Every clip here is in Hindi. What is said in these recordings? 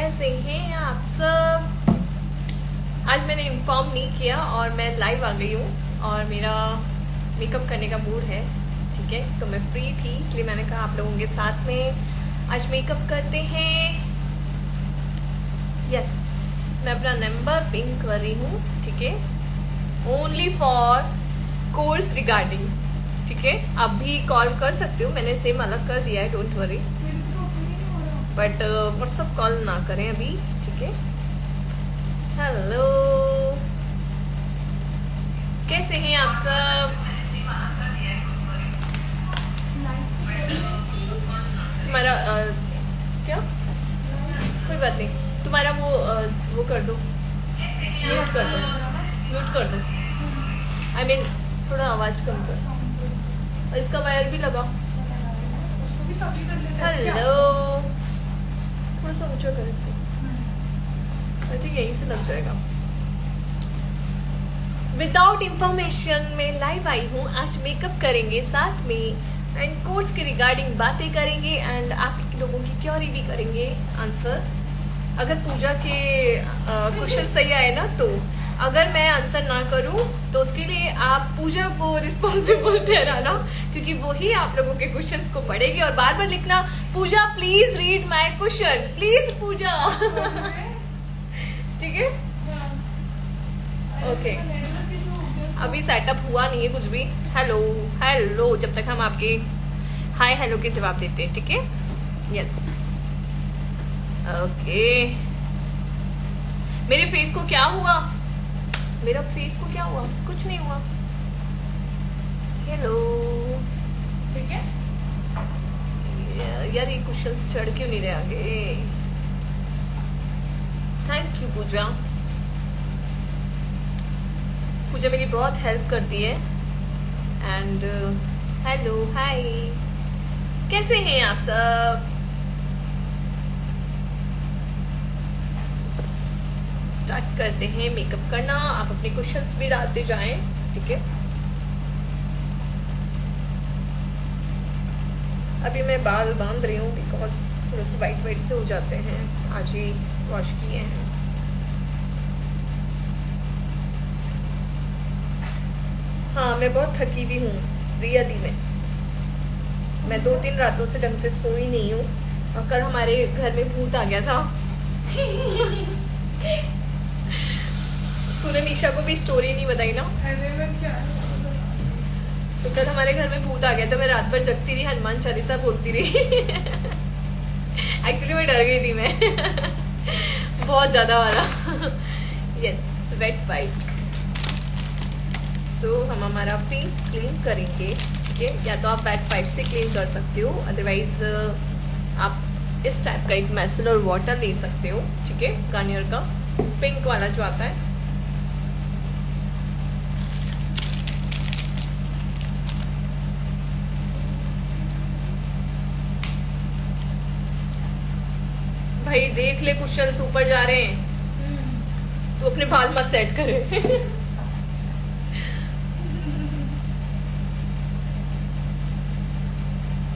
कैसे हैं आप सब। आज मैंने इन्फॉर्म नहीं किया और मैं लाइव आ गई हूँ और मेरा मेकअप करने का मूड है, ठीक है। तो मैं फ्री थी इसलिए मैंने कहा आप लोगों के साथ में आज मेकअप करते हैं। यस, मैं अपना नंबर पिंक कर रही हूँ, ठीक है। ओनली फॉर कोर्स रिगार्डिंग, ठीक है। आप भी कॉल कर सकते हो, मैंने सेम अलग कर दिया है, don't worry. But WhatsApp call ना करें अभी, ठीक है। हेलो, कैसे हैं आप सब। तुम्हारा क्या, कोई बात नहीं, तुम्हारा वो कर दो, म्यूट कर दो, म्यूट कर दो। आई मीन थोड़ा आवाज कम कर, और इसका वायर भी लगाओ। हेलो, थोड़ा सा ऊंचा कर इसको, आई थिंक यहीं से लग जाएगा। विदाउट इंफॉर्मेशन में लाइव आई हूँ, आज मेकअप करेंगे साथ में एंड कोर्स के रिगार्डिंग बातें करेंगे एंड आप लोगों की क्यूरी करेंगे आंसर। अगर पूजा के क्वेश्चन सही आए ना, तो अगर मैं आंसर ना करूं तो उसके लिए आप पूजा को रिस्पॉन्सिबल ठहराना, क्योंकि वो ही आप लोगों के क्वेश्चंस को पढ़ेगी और बार बार लिखना, Pooja please read my question, please Pooja. ठीक है, ओके। अभी सेटअप हुआ नहीं है कुछ भी। हेलो हेलो, जब तक हम आपके हाय हेलो के जवाब देते हैं, ठीक है। Yes, okay. मेरे फेस को क्या हुआ, मेरा फेस को क्या हुआ, कुछ नहीं हुआ। हेलो, ठीक है। यार ये क्वेश्चंस चढ़ क्यों नहीं रहे आगे। थैंक यू पूजा, पूजा मेरी बहुत हेल्प करती है। एंड हेलो हाय, कैसे हैं आप सब। स्टार्ट करते हैं मेकअप करना, आप अपने क्वेश्चंस भी डालते जाएं, ठीक है। अभी मैं बाल बांध रही हूँ बिकॉज थोड़े से वाइट वाइट से हो जाते हैं, आज ही वॉश किए हैं। हाँ, मैं बहुत थकी भी हूँ रियली में। मैं 2-3 रातों से ढंग से सोई नहीं हूँ और कल हमारे घर में भूत आ गया था। तूने निशा को भी स्टोरी नहीं बताई ना। तो कल हमारे घर में भूत आ गया था, मैं रात भर जगती रही, हनुमान चालीसा बोलती रही। एक्चुअली मैं डर गई थी मैं। बहुत ज्यादा वाला। Yes, wait wipe. सो हम हमारा फेस क्लीन करेंगे, ठीक है। या तो आप वेट वाइप से क्लीन कर सकते हो, अदरवाइज आप इस टाइप का एक मिसेलर वाटर ले सकते हो, ठीक है। गार्नियर का पिंक वाला जो आता है। भाई देख ले, क्वेश्चंस ऊपर जा रहे हैं, तो अपने बाल मत सेट करे।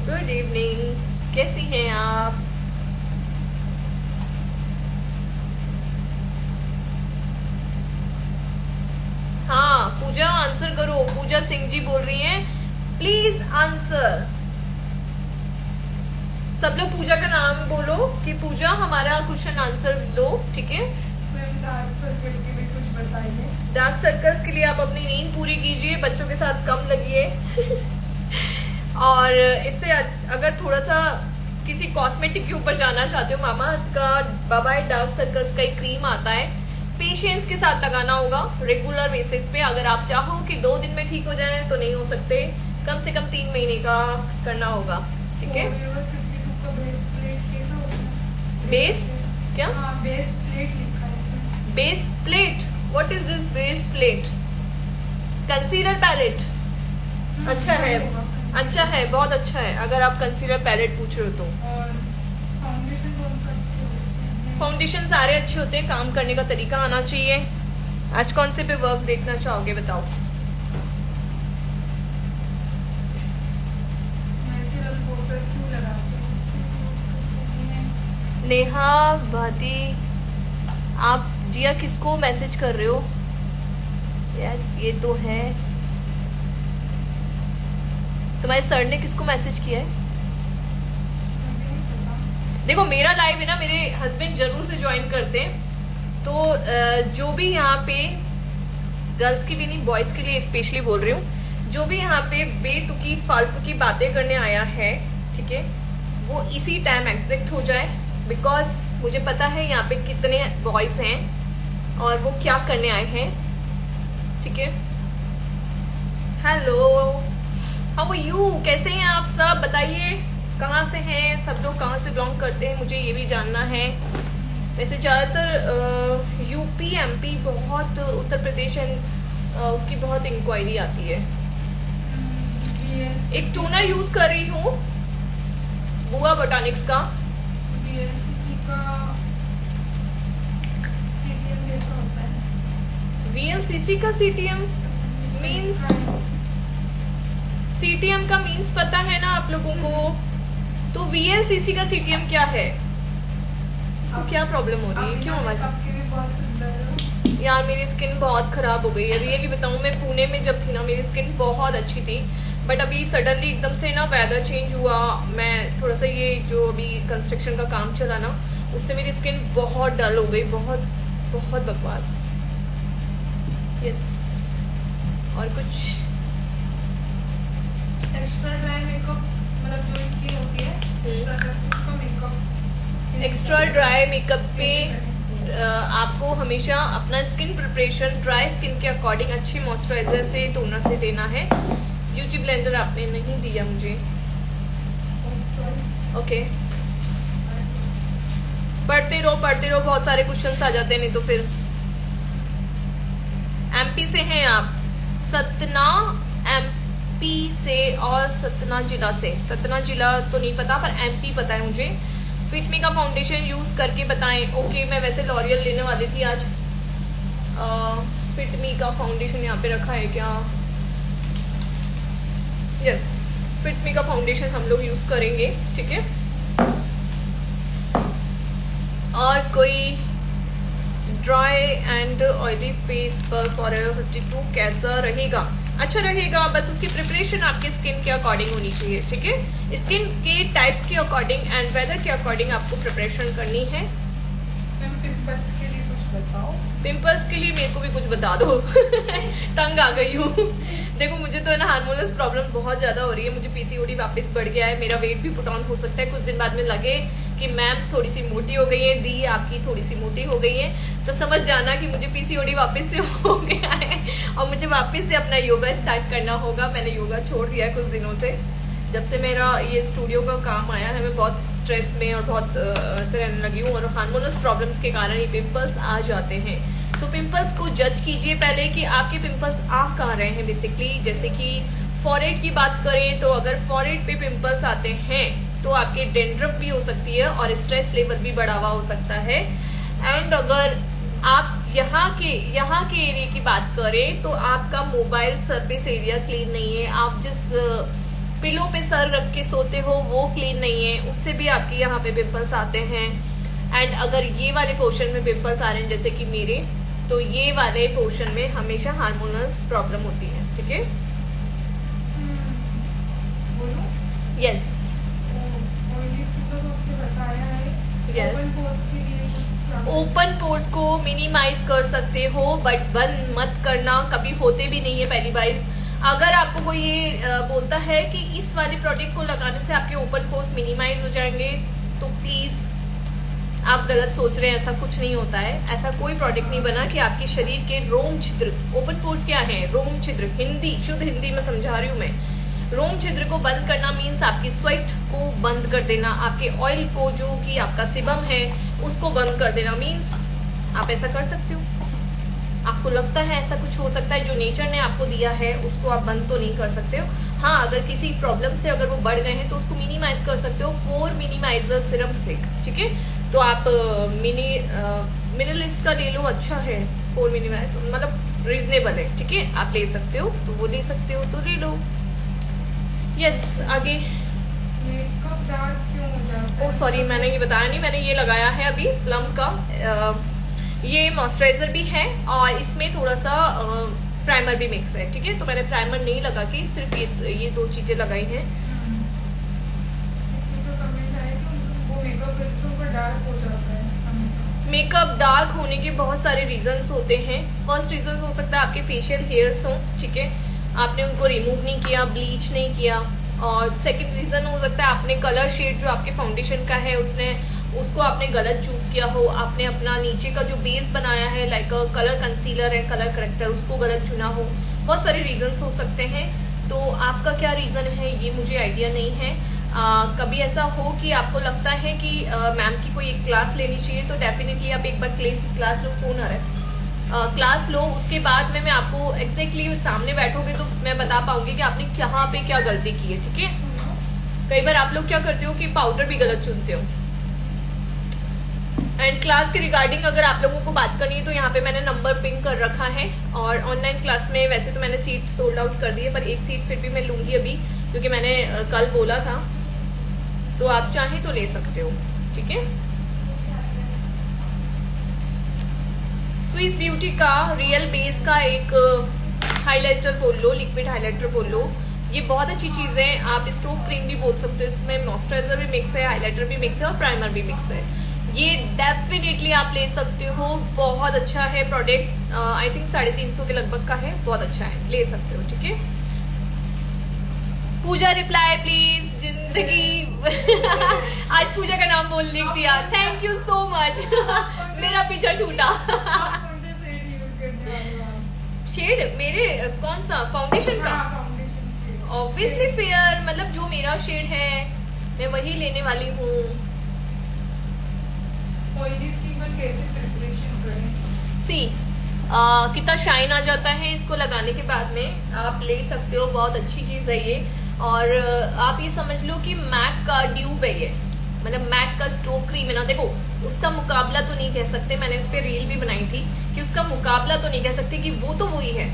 गुड इवनिंग, कैसी हैं आप। हाँ पूजा आंसर करो, पूजा सिंह जी बोल रही हैं, प्लीज आंसर। सब लोग पूजा का नाम बोलो कि पूजा हमारा क्वेश्चन आंसर दो, ठीक है। डार्क सर्कल के भी कुछ बताइए। डार्क सर्कल्स के लिए आप अपनी नींद पूरी कीजिए, बच्चों के साथ कम लगिए। और इससे अगर थोड़ा सा किसी कॉस्मेटिक के ऊपर जाना चाहते हो, मामा का बाबा डार्क सर्कल्स का एक क्रीम आता है, पेशेंस के साथ लगाना होगा रेगुलर बेसिस पे। अगर आप चाहो कि 2 दिन में ठीक हो जाए तो नहीं हो सकते, कम से कम 3 महीने का करना होगा, ठीक है। बेस क्या, बेस प्लेट लिखा है। Base plate, what is this base plate. Concealer palette, अच्छा है, अच्छा है, बहुत अच्छा है। अगर आप कंसीलर पैलेट पूछ रहे हो तो। और फाउंडेशन कौन सा अच्छे होते हैं। फाउंडेशन सारे अच्छे होते हैं, काम करने का तरीका आना चाहिए। आज कौन से पे वर्क देखना चाहोगे बताओ। नेहा भाती, आप जिया किसको मैसेज कर रहे हो? यस ये तो है। तुम्हारे सर ने किसको मैसेज किया है? मुझे नहीं पता। देखो मेरा लाइव है ना, मेरे हस्बैंड जरूर से ज्वाइन करते हैं, तो जो भी यहाँ पे गर्ल्स के लिए नहीं बॉयज के लिए स्पेशली बोल रही हूँ, जो भी यहाँ पे बेतुकी फालतू की बातें करने आया है, ठीक है, वो इसी टाइम एग्जिट हो जाए, बिकॉज मुझे पता है यहाँ पे कितने बॉयज हैं और वो क्या करने आए हैं, ठीक है। हेलो, हाउ आर यू, कैसे हैं आप सब? बताइए कहाँ से हैं सब लोग, कहाँ से बिलोंग करते हैं, मुझे ये भी जानना है। वैसे ज़्यादातर यूपी एमपी, बहुत उत्तर प्रदेश एंड उसकी बहुत इंक्वायरी आती है। एक टोनर यूज कर रही हूँ बुआ बोटानिक्स का। किसी का CTM कैसा होता है? VLCC का CTM मीन्स, CTM का मीन्स पता है ना आप लोगों को, तो VLCC का CTM क्या है? इसको क्या प्रॉब्लम हो रही है, क्यों आवाज? आपकी भी बहुत सुंदर है। यार मेरी स्किन बहुत खराब हो गई है, रियली बताऊं, मैं पुणे में जब थी ना मेरी स्किन बहुत अच्छी थी, बट अभी सडनली एकदम से ना वेदर चेंज हुआ, मैं थोड़ा सा ये जो अभी कंस्ट्रक्शन का काम चला ना, उससे मेरी स्किन बहुत डल हो गई, बहुत बहुत बकवास। यस, और कुछ एक्स्ट्रा ड्राई मेकअप, मतलब जो स्किन होती है extra dry makeup, extra dry makeup पे आपको हमेशा अपना स्किन प्रिपरेशन ड्राई स्किन के अकॉर्डिंग अच्छे मॉइस्चराइजर से, टोनर से देना है। ब्यूटी ब्लेंडर आपने नहीं दिया मुझे, ओके। पढ़ते रहो, बहुत सारे क्वेश्चंस आ जाते हैं, नहीं तो फिर। एमपी से हैं आप? सतना एमपी से, और सतना जिला से। सतना जिला तो नहीं पता, पर एमपी पता है मुझे। फिटमी का फाउंडेशन यूज करके बताएं। ओके, मैं वैसे लॉरियल लेने वाली थी आज। फिटमी का फाउंडेशन यहाँ पे रखा है क्या? यस, फिटमी का फाउंडेशन हम लोग यूज करेंगे, ठीक है। और कोई ड्राई एंड ऑयली फेस पर फॉरएवर 52 कैसा रहेगा? अच्छा रहेगा, बस उसकी प्रिपरेशन आपके स्किन के अकॉर्डिंग होनी चाहिए, ठीक है। स्किन के टाइप के अकॉर्डिंग एंड वेदर के अकॉर्डिंग आपको प्रिपरेशन करनी है। मैम पिंपल्स के लिए कुछ बताओ। पिंपल्स के लिए मेरे को भी कुछ बता दो तंग आ गई हूँ। देखो मुझे तो है ना हार्मोनल प्रॉब्लम बहुत ज्यादा हो रही है, मुझे PCOD वापस बढ़ गया है, मेरा वेट भी पुट ऑन हो सकता है, कुछ दिन बाद में लगे कि मैम थोड़ी सी मोटी हो गई है, दी आपकी थोड़ी सी मोटी हो गई है, तो समझ जाना कि मुझे PCOD वापस से हो गया है और मुझे वापस से अपना योगा स्टार्ट करना होगा। मैंने योगा छोड़ दिया है कुछ दिनों से, जब से मेरा ये स्टूडियो का काम आया है। मैं बहुत स्ट्रेस में और बहुत ऐसे रहने लगी हूँ, और हार्मोनल प्रॉब्लम्स के कारण ये पिंपल्स आ जाते हैं। सो पिंपल्स को जज कीजिए पहले कि आपके पिंपल्स आ कहाँ रहे हैं बेसिकली। जैसे कि फॉरहेड की बात करें तो अगर फॉरहेड पे पिंपल्स आते हैं तो आपके डेंड्रफ भी हो सकती है और स्ट्रेस लेवल भी बढ़ा हुआ हो सकता है। एंड अगर आप यहाँ के एरिया की बात करें तो आपका मोबाइल सरफेस एरिया क्लीन नहीं है, आप जिस पिलो पे सर रख के सोते हो वो क्लीन नहीं है, उससे भी आपके यहाँ पे पिंपल्स आते हैं। एंड अगर ये वाले पोर्शन में पिंपल्स आ रहे हैं जैसे कि मेरे, तो ये वाले पोर्शन में हमेशा हार्मोनल प्रॉब्लम होती है, ठीक है। बोलो। Yes Yes. ओपन पोर्स को मिनिमाइज कर सकते हो, बट बंद मत करना, कभी होते भी नहीं है पहली बार। अगर आपको कोई ये बोलता है कि इस वाले प्रोडक्ट को लगाने से आपके ओपन पोर्स मिनिमाइज हो जाएंगे, तो प्लीज आप गलत सोच रहे हैं, ऐसा कुछ नहीं होता है। ऐसा कोई प्रोडक्ट नहीं बना कि आपके शरीर के रोम छिद्र, ओपन पोर्स क्या है, रोम छिद्र, हिंदी शुद्ध हिंदी में समझा रही हूँ मैं। रोम छिद्र को बंद करना मीन्स आपकी स्वेट को बंद कर देना, आपके ऑयल को जो कि आपका सिबम है उसको बंद कर देना मीन्स आप ऐसा कर सकते हो। आपको लगता है ऐसा कुछ हो सकता है, जो नेचर ने आपको दिया है उसको आप बंद तो नहीं कर सकते हो। हाँ, अगर किसी प्रॉब्लम से अगर वो बढ़ गए हैं तो उसको मिनिमाइज कर सकते हो पोर मिनिमाइजर सिरम से, ठीक है। तो आप मिनिमलिस्ट का ले लो, अच्छा है पोर मिनिमाइज, मतलब रीजनेबल है, ठीक है, आप ले सकते हो, तो वो ले सकते हो तो ले लो। यस, आगे मेकअप डार्क क्यों हो जाता है? ओ सॉरी, मैंने ये बताया नहीं, मैंने ये लगाया है अभी प्लम का। ये मॉइस्चराइजर भी है और इसमें थोड़ा सा प्राइमर भी मिक्स है, ठीक है। तो मैंने प्राइमर नहीं लगा के सिर्फ ये दो चीजें लगाई हैं। किसी का कमेंट आया कि वो मेकअप करके तो ऊपर डार्क हो जाता है हमेशा। मेकअप डार्क होने के बहुत सारे रीजंस होते हैं। फर्स्ट रीजन हो सकता है आपके फेशियल हेयर्स हो, ठीक है, आपने उनको रिमूव नहीं किया, ब्लीच नहीं किया। और सेकंड रीजन हो सकता है आपने कलर शेड जो आपके फाउंडेशन का है उसको आपने गलत चूज किया हो, आपने अपना नीचे का जो बेस बनाया है लाइक कलर कंसीलर है, कलर करेक्टर, उसको गलत चुना हो। बहुत सारे रीजंस हो सकते हैं। तो आपका क्या रीजन है ये मुझे आइडिया नहीं है। कभी ऐसा हो कि आपको लगता है कि मैम की कोई एक क्लास लेनी चाहिए, तो डेफिनेटली आप एक बार क्लास लो, फोन आ रहा है, क्लास लो। उसके बाद में मैं आपको एग्जैक्टली सामने बैठोगे तो मैं बता पाऊंगी कि आपने कहाँ पे क्या गलती की है, ठीक है। कई बार आप लोग क्या करते हो कि पाउडर भी गलत चुनते हो। एंड क्लास के रिगार्डिंग अगर आप लोगों को बात करनी है तो यहाँ पे मैंने नंबर पिन कर रखा है। और ऑनलाइन क्लास में वैसे तो मैंने सीट सोल्ड आउट कर दी है, पर एक सीट फिर भी मैं लूंगी अभी, क्योंकि मैंने कल बोला था। तो आप चाहें तो ले सकते हो, ठीक है। स्विस ब्यूटी का रियल बेस का एक हाइलाइटर बोल लो, लिक्विड हाइलाइटर बोल लो, ये बहुत अच्छी चीज है। आप स्ट्रोक क्रीम भी बोल सकते हो, इसमें मॉइस्चराइजर भी मिक्स है, हाइलाइटर भी मिक्स है और प्राइमर भी मिक्स है। ये डेफिनेटली आप ले सकते हो, बहुत अच्छा है प्रोडक्ट। आई थिंक 350 के लगभग का है, बहुत अच्छा है, ले सकते हो, ठीक है। पूजा रिप्लाई प्लीज, जिंदगी आज पूजा का नाम बोल लिख दिया, थैंक यू सो मच मेरा पीछा छूटा। शेड मेरे कौन सा फाउंडेशन का? ऑब्वियसली फेयर, मतलब जो मेरा शेड है मैं वही लेने वाली हूँ। ऑयली स्किन पर कैसे प्रिपरेशन करें? सी कितना शाइन आ जाता है इसको लगाने के बाद में, आप ले सकते हो, बहुत अच्छी चीज है ये। और आप ये समझ लो कि मैक का ड्यूब है ये, मतलब मैक का स्ट्रोक क्रीम है ना, देखो उसका मुकाबला तो नहीं कह सकते, मैंने इस पे रील भी बनाई थी कि उसका मुकाबला तो नहीं कह सकते कि वो तो वही है।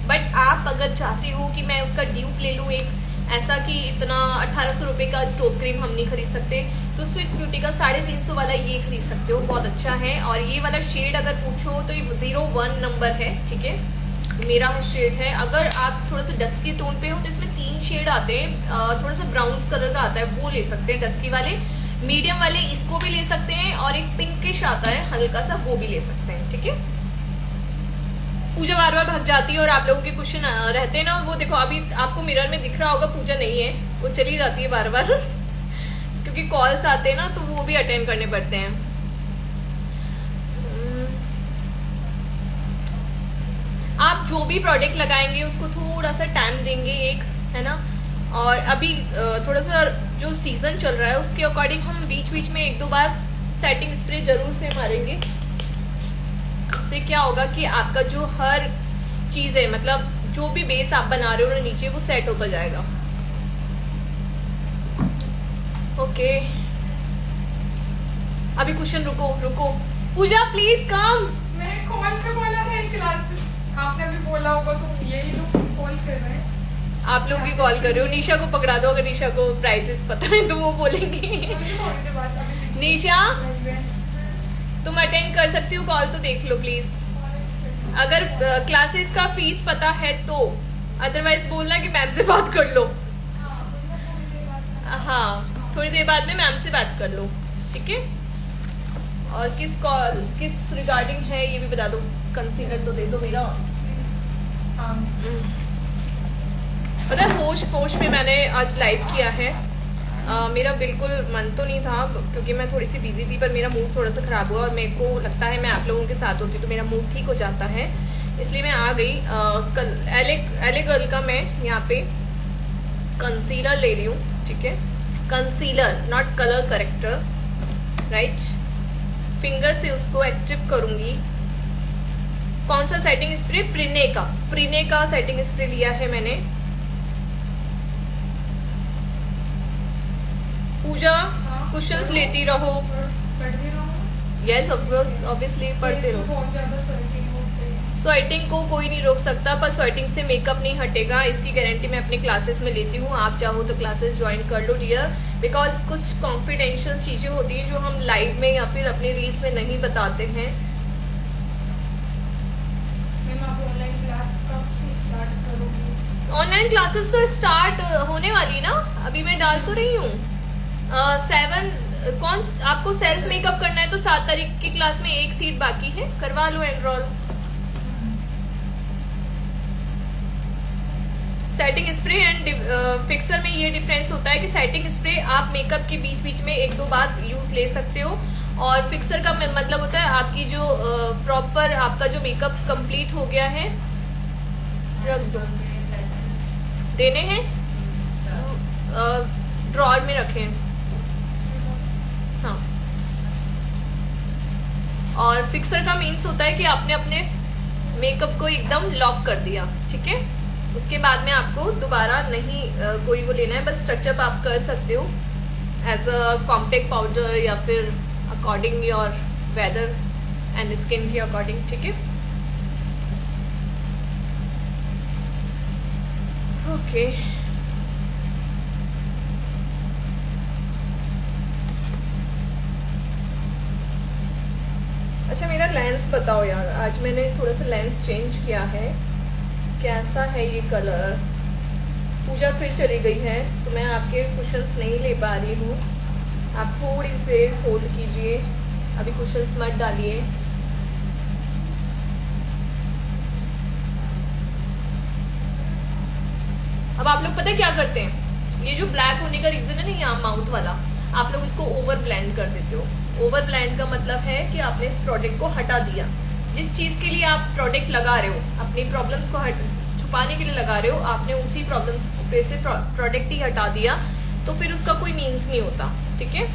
बट आप अगर चाहते हो कि मैं उसका ड्यूब ले लूँ एक, ऐसा कि इतना 1800 रुपए का स्ट्रोक क्रीम हम नहीं खरीद सकते, तो स्विस ब्यूटी का 350 वाला ये खरीद सकते हो, बहुत अच्छा है। और ये वाला शेड अगर पूछो तो ये 01 नंबर है, ठीक है, मेरा शेड है। अगर आप थोड़ा सा डस्की टोन पे हो तो इसमें 3 शेड आते हैं, थोड़ा सा ब्राउन कलर का आता है, वो ले सकते हैं डस्की वाले। मीडियम वाले इसको भी ले सकते हैं, और एक पिंकिश आता है हल्का सा, वो भी ले सकते हैं, ठीक है। पूजा बार बार भाग जाती है और आप लोगों के क्वेश्चन रहते हैं ना, वो देखो अभी आपको मिरर में दिख रहा होगा पूजा नहीं है, वो चली जाती है बार बार क्योंकि कॉल्स आते हैं ना, तो वो भी अटेंड करने पड़ते हैं। आप जो भी प्रोडक्ट लगाएंगे उसको थोड़ा सा टाइम देंगे एक, है ना। और अभी थोड़ा सा जो सीजन चल रहा है उसके अकॉर्डिंग हम बीच बीच में 1-2 बार सेटिंग स्प्रे जरूर से मारेंगे। इससे क्या होगा कि आपका जो हर चीज है, मतलब जो भी बेस आप बना रहे हो ना नीचे, वो सेट होता जाएगा। ओके अभी क्वेश्चन रुको पूजा प्लीज कम। मैंने कॉल पे बोला है क्लासेस, आपने भी बोला होगा, तो यही लोग कॉल कर रहे हैं। आप लोग भी कॉल कर रहे हो, निशा को पकड़ा दो, अगर निशा को प्राइसेस पता है तो वो बोलेंगी। थोड़ी देर बाद अभी निशा तुम अटेंड कर सकती हो कॉल, तो देख लो प्लीज, अगर क्लासेस का फीस पता है तो, अदरवाइज बोलना कि मैम से बात कर लो। हाँ थोड़ी देर बाद में मैम से बात कर लो, ठीक है। और किस रिगार्डिंग है ये भी बता दो, कंसीलर तो दे दो मेरा। पता है होश में मैंने आज लाइव किया है, मेरा बिल्कुल मन तो नहीं था क्योंकि मैं थोड़ी सी बिजी थी, पर मेरा मूड थोड़ा सा खराब हुआ और मेरे को लगता है मैं आप लोगों के साथ होती तो मेरा मूड ठीक हो जाता है, इसलिए मैं आ गई। एले गर्ल का मैं यहाँ पे कंसीलर ले रही हूँ, ठीक है, concealer not colour corrector, right. Finger से उसको एक्टिव करूंगी। कौन सा सेटिंग स्प्रे? प्रिने का सेटिंग स्प्रे लिया है मैंने। पूजा क्वेश्चंस लेती रहो, पढ़ती रहो। यस ऑब्वियसली पढ़ते रहो। बहुत ज्यादा स्वेटिंग को कोई नहीं रोक सकता, पर स्वेटिंग से मेकअप नहीं हटेगा, इसकी गारंटी मैं अपने क्लासेस में लेती हूँ। आप चाहो तो क्लासेस ज्वाइन कर लो डियर, बिकॉज कुछ कॉन्फिडेंशियल चीजें होती हैं जो हम लाइव में या फिर अपने रील्स में नहीं बताते हैं। मैम आप ऑनलाइन क्लास कब से स्टार्ट करोगे? ऑनलाइन क्लासेस तो स्टार्ट होने वाली ना, अभी मैं डाल तो रही हूँ 7 आपको सेल्फ मेकअप करना है तो 7 तारीख की क्लास में एक सीट बाकी है, करवा लो enrol. Setting spray and fixer में ये डिफरेंस होता है कि सेटिंग स्प्रे आप मेकअप के बीच बीच में 1-2 बार यूज ले सकते हो, और फिक्सर का मतलब होता है आपकी जो प्रॉपर आपका जो मेकअप कंप्लीट हो गया है, रख दो, देने हैं ड्रॉर में रखें। हाँ, और फिक्सर का मीन्स होता है कि आपने अपने मेकअप को एकदम लॉक कर दिया, ठीक है। उसके बाद में आपको दोबारा नहीं कोई वो लेना है, बस टचअप आप कर सकते हो एज अ कॉम्पैक्ट पाउडर या फिर according your weather and skin के अकॉर्डिंग, ठीक है। ओके अच्छा, मेरा लेंस बताओ यार, आज मैंने थोड़ा सा लेंस चेंज किया है, कैसा है ये कलर। पूजा फिर चली गई है तो मैं आपके कुशन्स नहीं ले पा रही हूँ, आप थोड़ी देर होल्ड कीजिए, अभी कुशन्स मत डालिए। अब आप लोग पता है क्या करते हैं, ये जो ब्लैक होने का रीजन है ना यहाँ माउथ वाला, आप लोग इसको ओवर ब्लेंड कर देते हो। ओवर ब्लेंड का मतलब है कि आपने इस प्रोडक्ट को हटा दिया, जिस चीज के लिए आप प्रोडक्ट लगा रहे हो, अपनी प्रॉब्लम्स को छुपाने के लिए लगा रहे हो, आपने उसी प्रॉब्लम्स पे से प्रोडक्ट ही हटा दिया, तो फिर उसका कोई मीन्स नहीं होता, ठीक है।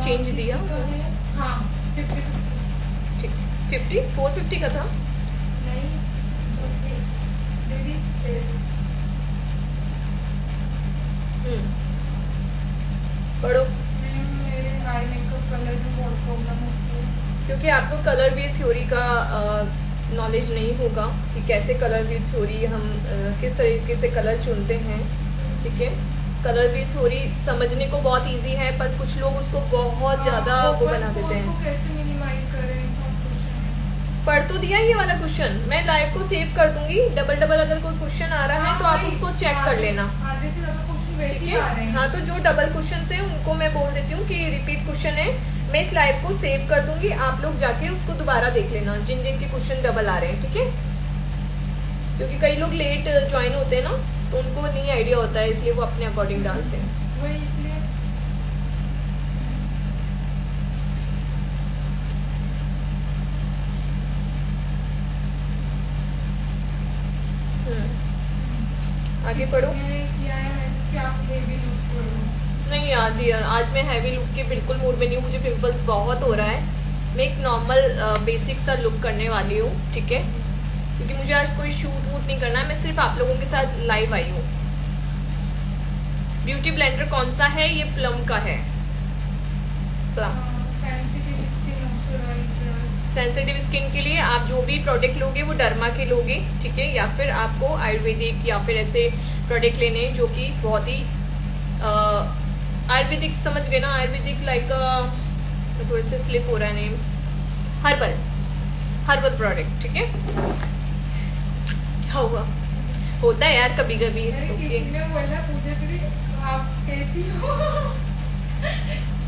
चेंज दिया हाँ 50 ठीक, 450 का था नहीं, दीदी पढ़ो। मेरे आई मेकअप कलर में बहुत प्रॉब्लम होती है, क्योंकि आपको कलर वीर थ्योरी का नॉलेज नहीं होगा कि कैसे कलर वीर थ्योरी हम किस तरीके से कलर चुनते हैं, ठीक है। कलर वीर थ्योरी समझने को बहुत इजी है, पर कुछ लोग उसको बहुत ज्यादा वो बना देते हैं। कैसे मिनिमाइज करें, पढ़ तो दिया ये वाला क्वेश्चन, मैं लाइव को सेव कर दूंगी, डबल अगर कोई क्वेश्चन आ रहा है तो आप उसको चेक कर लेना, आधे से ज्यादा क्वेश्चन वैसे ठीक ही आ रहे है। हैं। हाँ, तो जो डबल क्वेश्चन है उनको मैं बोल देती हूँ कि रिपीट क्वेश्चन है, मैं इस लाइव को सेव कर दूंगी, आप लोग जाके उसको दोबारा देख लेना जिन जिन के क्वेश्चन डबल आ रहे हैं, ठीक है। क्योंकि कई लोग लेट ज्वाइन होते हैं ना, तो उनको नहीं आइडिया होता है, इसलिए वो अपने अकॉर्डिंग डालते हैं। वही इसलिए आगे पढ़ो। किया है कि आप हेवी लुक करो। नहीं यार डियर, आज मैं हैवी लुक के बिल्कुल मूड में नहीं हूँ, मुझे पिंपल्स बहुत हो रहा है, मैं एक नॉर्मल बेसिक सा लुक करने वाली हूँ, ठीक है। क्योंकि मुझे आज कोई शूट वूट नहीं करना है, मैं सिर्फ आप लोगों के साथ लाइव आई हूँ। ब्यूटी ब्लेंडर कौन सा है? ये प्लम का है, प्लम। सेंसिटिव स्किन के लिए आप जो भी प्रोडक्ट लोगे वो डर्मा के लोगे, ठीक है, या फिर आपको आयुर्वेदिक या फिर ऐसे प्रोडक्ट लेने जो कि बहुत ही आयुर्वेदिक, समझ गए ना, आयुर्वेदिक लाइक थोड़े से स्लिप हो रहा है नेम, हर्बल प्रोडक्ट, ठीक है। क्या हुआ, होता है यार कभी कभी।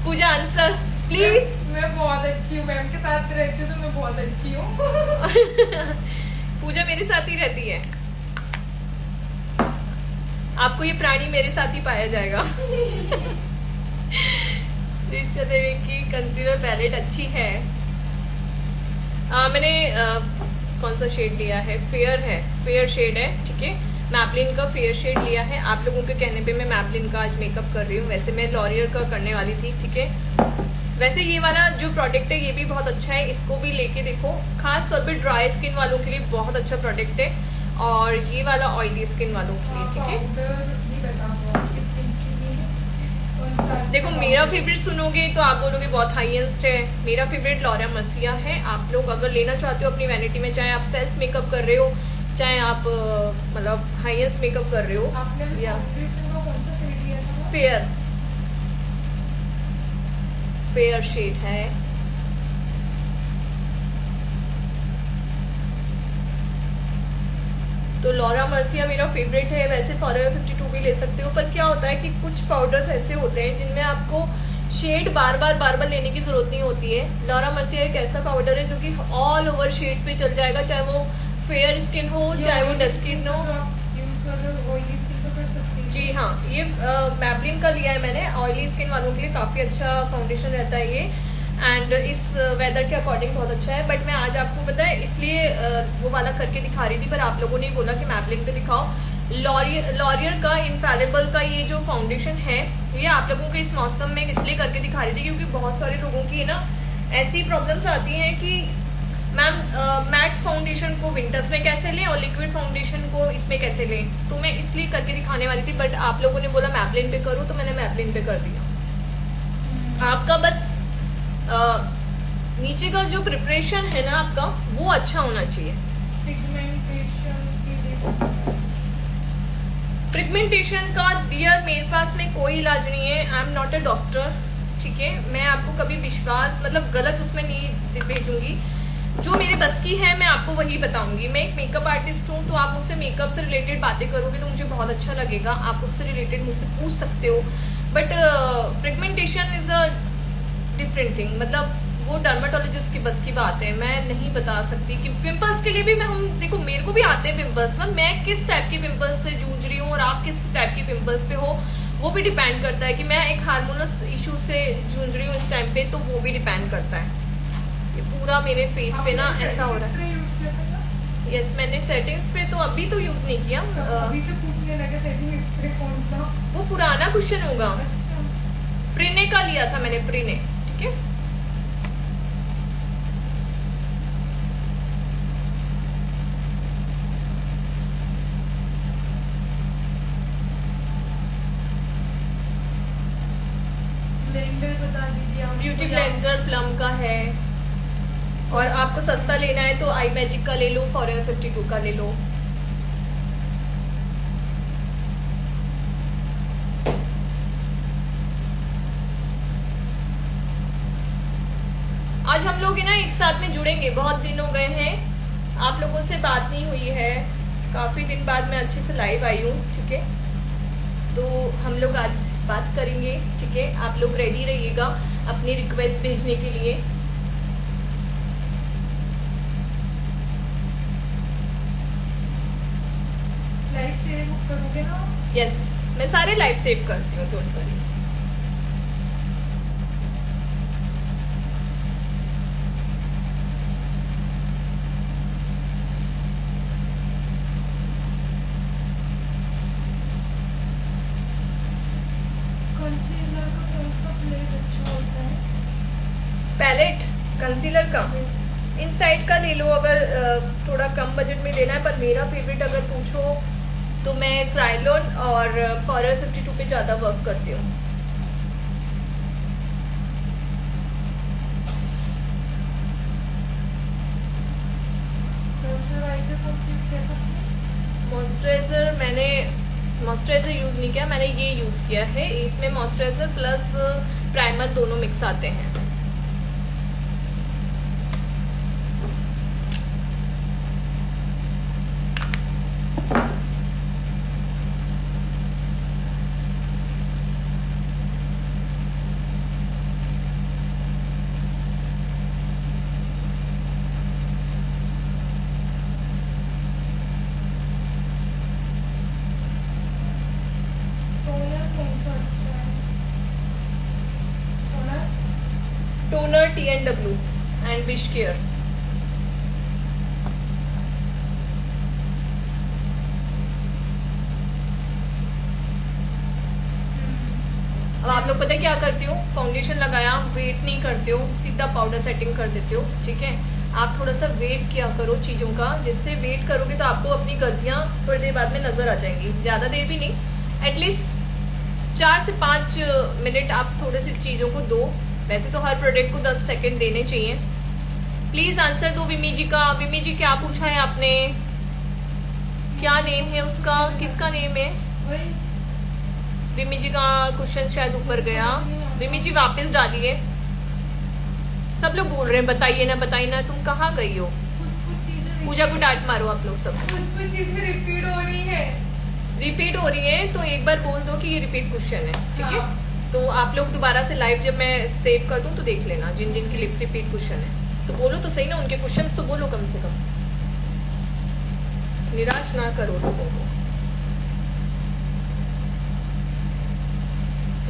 पूजा आंसर प्लीज। मैं बहुत अच्छी हूँ, मैम के साथ रहती हूँ तो मैं बहुत अच्छी हूँ। पूजा मेरे साथ ही रहती है, आपको ये प्राणी मेरे साथ ही पाया जाएगा। रिचा देवी की कंसीलर पैलेट अच्छी है। मैंने कौन सा शेड लिया है? फेयर शेड है, ठीक है। मैबलिन का फेयर शेड लिया है, आप लोगों के कहने पे मैं मैबलिन का आज मेकअप कर रही हूँ, वैसे मैं लॉरियल का करने वाली थी, ठीक है। वैसे ये वाला जो प्रोडक्ट है ये भी बहुत अच्छा है, इसको भी लेके देखो, खास तौर पे ड्राई स्किन वालों के लिए बहुत अच्छा प्रोडक्ट है, और ये वाला ऑयली स्किन वालों के लिए, ठीक है। कौन सा? देखो मेरा फेवरेट सुनोगे तो आप बोलोगे बहुत हाईएस्ट है। मेरा फेवरेट लॉरा मर्सिया है। आप लोग अगर लेना चाहते हो अपनी वैनिटी में, चाहे आप सेल्फ मेकअप कर रहे हो, चाहे आप मतलब हाईएस्ट मेकअप कर रहे हो, आपने या फाउंडेशन का कौन सा शेड लिया था? फेयर शेड है। तो लॉरा मर्सिया मेरा फेवरेट है। वैसे फॉरएवर 52 भी ले सकते हो, पर क्या होता है कि कुछ पाउडर्स ऐसे होते हैं जिनमें आपको शेड बार बार लेने की जरूरत नहीं होती है। लॉरा मर्सिया एक ऐसा पाउडर है जो कि ऑल ओवर शेड्स पे चल जाएगा, चाहे वो फेयर स्किन हो चाहे वो डस्ट स्किन हो। यूज कर रहे हो ऑयली स्किन तो कर सकती है। जी हाँ, ये मैबलिन का लिया है मैंने। ऑयली स्किन वालों के लिए काफी अच्छा फाउंडेशन रहता है ये, एंड इस वेदर के अकॉर्डिंग बहुत अच्छा है। बट मैं आज आपको पता है इसलिए वो वाला करके दिखा रही थी, पर आप लोगों ने बोला कि मैबलिन पे दिखाओ। लॉरियर का इनफैलिबल का ये जो फाउंडेशन है, ये आप लोगों को इस मौसम में इसलिए करके दिखा रही थी क्योंकि बहुत सारे लोगों की ना ऐसी प्रॉब्लम्स आती हैं कि मैम मैट फाउंडेशन को विंटर्स में कैसे लें और लिक्विड फाउंडेशन को इसमें कैसे लें, तो मैं इसलिए करके दिखाने वाली थी। बट आप लोगों ने बोला मैबलिन पे करो, तो मैंने मैबलिन पे कर दिया। आपका बस नीचे का जो प्रिपरेशन है ना आपका, वो अच्छा होना चाहिए। पिगमेंटेशन का डियर मेरे पास में कोई इलाज नहीं है। I am not a doctor, ठीक है। मैं आपको कभी विश्वास मतलब गलत उसमें नहीं भेजूंगी। जो मेरे बस की है मैं आपको वही बताऊंगी। मैं एक मेकअप आर्टिस्ट हूँ, तो आप मुझसे मेकअप से रिलेटेड बातें करोगे तो मुझे बहुत अच्छा लगेगा। आप उससे रिलेटेड मुझसे पूछ सकते हो। But pigmentation is a different thing, मतलब वो डर्माटोलॉजिस्ट की बस की बात है। मैं नहीं बता सकती कि पिंपल्स के लिए भी हम देखो, मेरे को भी आते हैं पिंपल्स, मैं किस टाइप के पिंपल्स से जूझ रही हूँ और आप किस टाइप के पिंपल्स पे हो, वो भी डिपेंड करता है। कि मैं एक हार्मोनस इशू से जूझ रही हूँ इस टाइम पे, तो वो भी डिपेंड करता है। ये पूरा मेरे फेस पे ना ऐसा हो रहा है। यस, मैंने सेटिंग्स पे तो अभी तो यूज नहीं किया। अभी से पूछने लगे सेटिंग स्प्रे कौन सा? वो पुराना क्वेश्चन होगा। अच्छा। प्रिने का लिया था मैंने, प्रिने, ठीक है। ब्लेंडर बता दीजिए आप। ब्यूटी ब्लेंडर प्लम का है। और आपको सस्ता लेना है तो आई मैजिक का ले लो, फॉरएवर 52 का ले लो। आज हम लोग ना एक साथ में जुड़ेंगे। बहुत दिन हो गए हैं, आप लोगों से बात नहीं हुई है। काफी दिन बाद मैं अच्छे से लाइव आई हूँ, ठीक है। तो हम लोग आज बात करेंगे, ठीक है। आप लोग रेडी रहिएगा अपनी रिक्वेस्ट भेजने के लिए। लाइव सेव करोगे ना? यस, मैं सारे लाइव सेव करती हूँ, डोंट वरी। कंसीलर का कौन सा प्लेट अच्छा होता है? पैलेट कंसीलर का इनसाइड का ले लो, अगर थोड़ा कम बजट में लेना है। पर मेरा फेवरेट अगर पूछो तो मैं क्राइलोन और फॉरएवर 52 पे ज्यादा वर्क करती हूँ। मॉइस्चराइजर मैंने मॉइस्चराइजर यूज नहीं किया, मैंने ये यूज किया है। इसमें मॉइस्चराइजर प्लस प्राइमर दोनों मिक्स आते हैं। Toner T&W and wish care. अब आप लोग पता है क्या करते हो, फाउंडेशन लगाया, वेट नहीं करते हो, सीधा पाउडर सेटिंग कर देते हो, ठीक है। आप थोड़ा सा वेट किया करो चीजों का। जिससे वेट करोगे तो आपको अपनी गलतियां थोड़ी देर बाद में नजर आ जाएंगी। ज्यादा देर भी नहीं, एटलीस्ट 4 से 5 मिनट आप थोड़े सी चीजों को दो। वैसे तो हर प्रोडक्ट को 10 सेकंड देने चाहिए। प्लीज आंसर दो विमी जी का। विमी जी क्या पूछा है आपने? क्या नेम है उसका? किसका नेम है? वही विमी जी का क्वेश्चन शायद ऊपर गया। विमी जी वापस डालिए। सब लोग बोल रहे हैं बताइए ना, तुम कहाँ गई हो? कुछ चीजें पूजा को डांट मारो आप लोग सब। कुछ चीजें रिपीट हो रही है। रिपीट हो रही है तो एक बार बोल दो कि ये रिपीट क्वेश्चन है, ठीक है? हाँ। तो आप लोग दोबारा से लाइव जब मैं सेव कर दूं तो देख लेना जिन जिन की रिपीट क्वेश्चन है। तो बोलो तो सही ना, उनके क्वेश्चंस तो बोलो कम से कम, निराश ना करो लोगों को।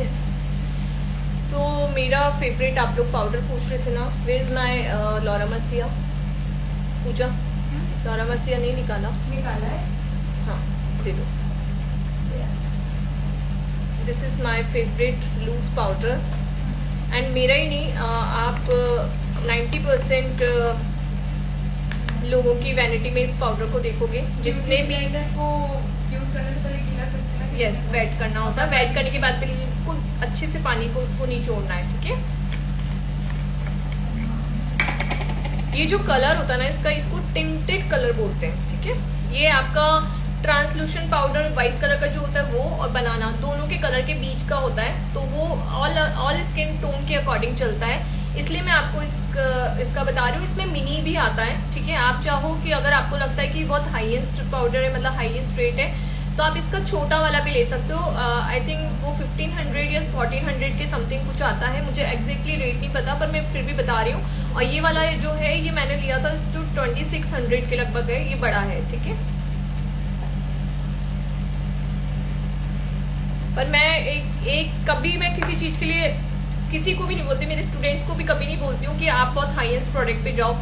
यस। सो मेरा फेवरेट आप लोग पाउडर पूछ रहे थे ना, वेयर इज माय लॉरा मसिया? पूजा लॉरा मसिया नहीं निकाला? निकाला है। हाँ दे दो। This is my favourite loose powder and मेरा ही नहीं, आप 90% लोगों की वैनिटी में इस पाउडर को देखोगे। जितने भी को यूज करने से पहले गीला करते हैं। यस वेट करना होता है। वेट करने के बाद बिल्कुल अच्छे से पानी को उसको निचोड़ना है, ठीक है? ये जो कलर होता है ना इसका, इसको टिंटेड कलर बोलते हैं, ठीक है? ये आपका ट्रांसलूशन पाउडर व्हाइट कलर का जो होता है वो, और बनाना दोनों के कलर के बीच का होता है, तो वो ऑल स्किन टोन के अकॉर्डिंग चलता है। इसलिए मैं आपको इसका बता रही हूँ। इसमें मिनी भी आता है, ठीक है? आप चाहो कि अगर आपको लगता है कि बहुत हाईएस्ट पाउडर है, मतलब हाईएस्ट रेट है, तो आप इसका छोटा वाला भी ले सकते हो। आई थिंक वो 1500 या 1400 के समथिंग कुछ आता है, मुझे एग्जैक्टली रेट नहीं पता, पर मैं फिर भी बता रही हूँ। और ये वाला जो है ये मैंने लिया था जो 2600 के लगभग है, ये बड़ा है, ठीक है? पर मैं एक कभी मैं किसी चीज के लिए किसी को भी नहीं बोलती, मेरे स्टूडेंट्स को भी कभी नहीं बोलती हूँ कि आप बहुत हाई एंड प्रोडक्ट पे जाओ।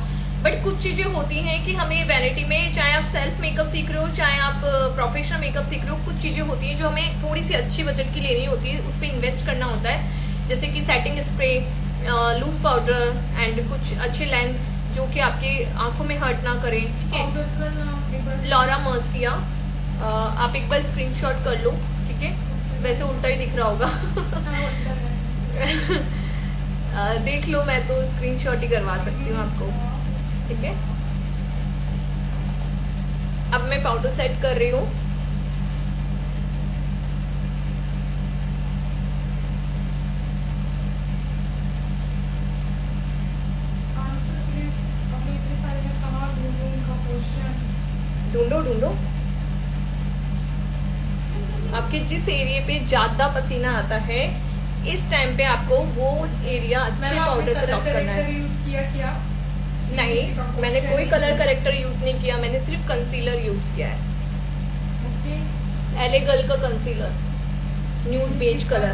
बट कुछ चीजें होती हैं कि हमें वैनिटी में, चाहे आप सेल्फ मेकअप सीख रहे हो, चाहे आप प्रोफेशनल मेकअप सीख रहे हो, कुछ चीजें होती हैं जो हमें थोड़ी सी अच्छी बजट की लेनी होती है, उस पर इन्वेस्ट करना होता है। जैसे कि setting spray, loose powder and कुछ अच्छे लेंस जो कि आपकी आंखों में हर्ट ना करें, ठीक है? लॉरा मर्सिया, आप एक बार स्क्रीनशॉट कर लो, ठीक है? वैसे उल्टा ही दिख रहा होगा। देख लो, मैं तो स्क्रीनशॉट ही करवा सकती हूँ आपको, ठीक है? अब मैं पाउडर सेट कर रही हूँ। ढूंढो आपके जिस एरिया पे ज्यादा पसीना आता है इस टाइम पे आपको वो एरिया अच्छे पाउडर से लॉक करना है। यूज किया क्या? नहीं, मैंने कोई कलर करेक्टर यूज नहीं किया, मैंने सिर्फ कंसीलर यूज किया है। एले गर्ल का कंसीलर, न्यूड बेज कलर।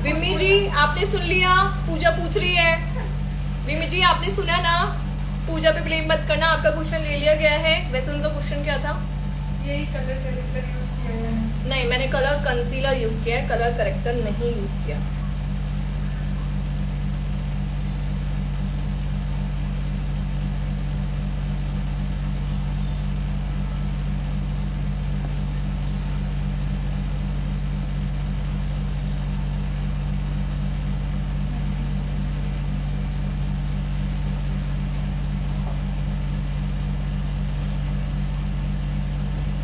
विमी जी आपने सुन लिया? पूजा पूछ रही है। विमी जी आपने सुना ना? पूजा पे ब्लेम मत करना, आपका क्वेश्चन ले लिया गया है। वैसे उनका क्वेश्चन क्या था? यही कलर करेक्टर यूज किया है। नहीं, मैंने कलर कंसीलर यूज किया है, कलर करेक्टर नहीं यूज किया।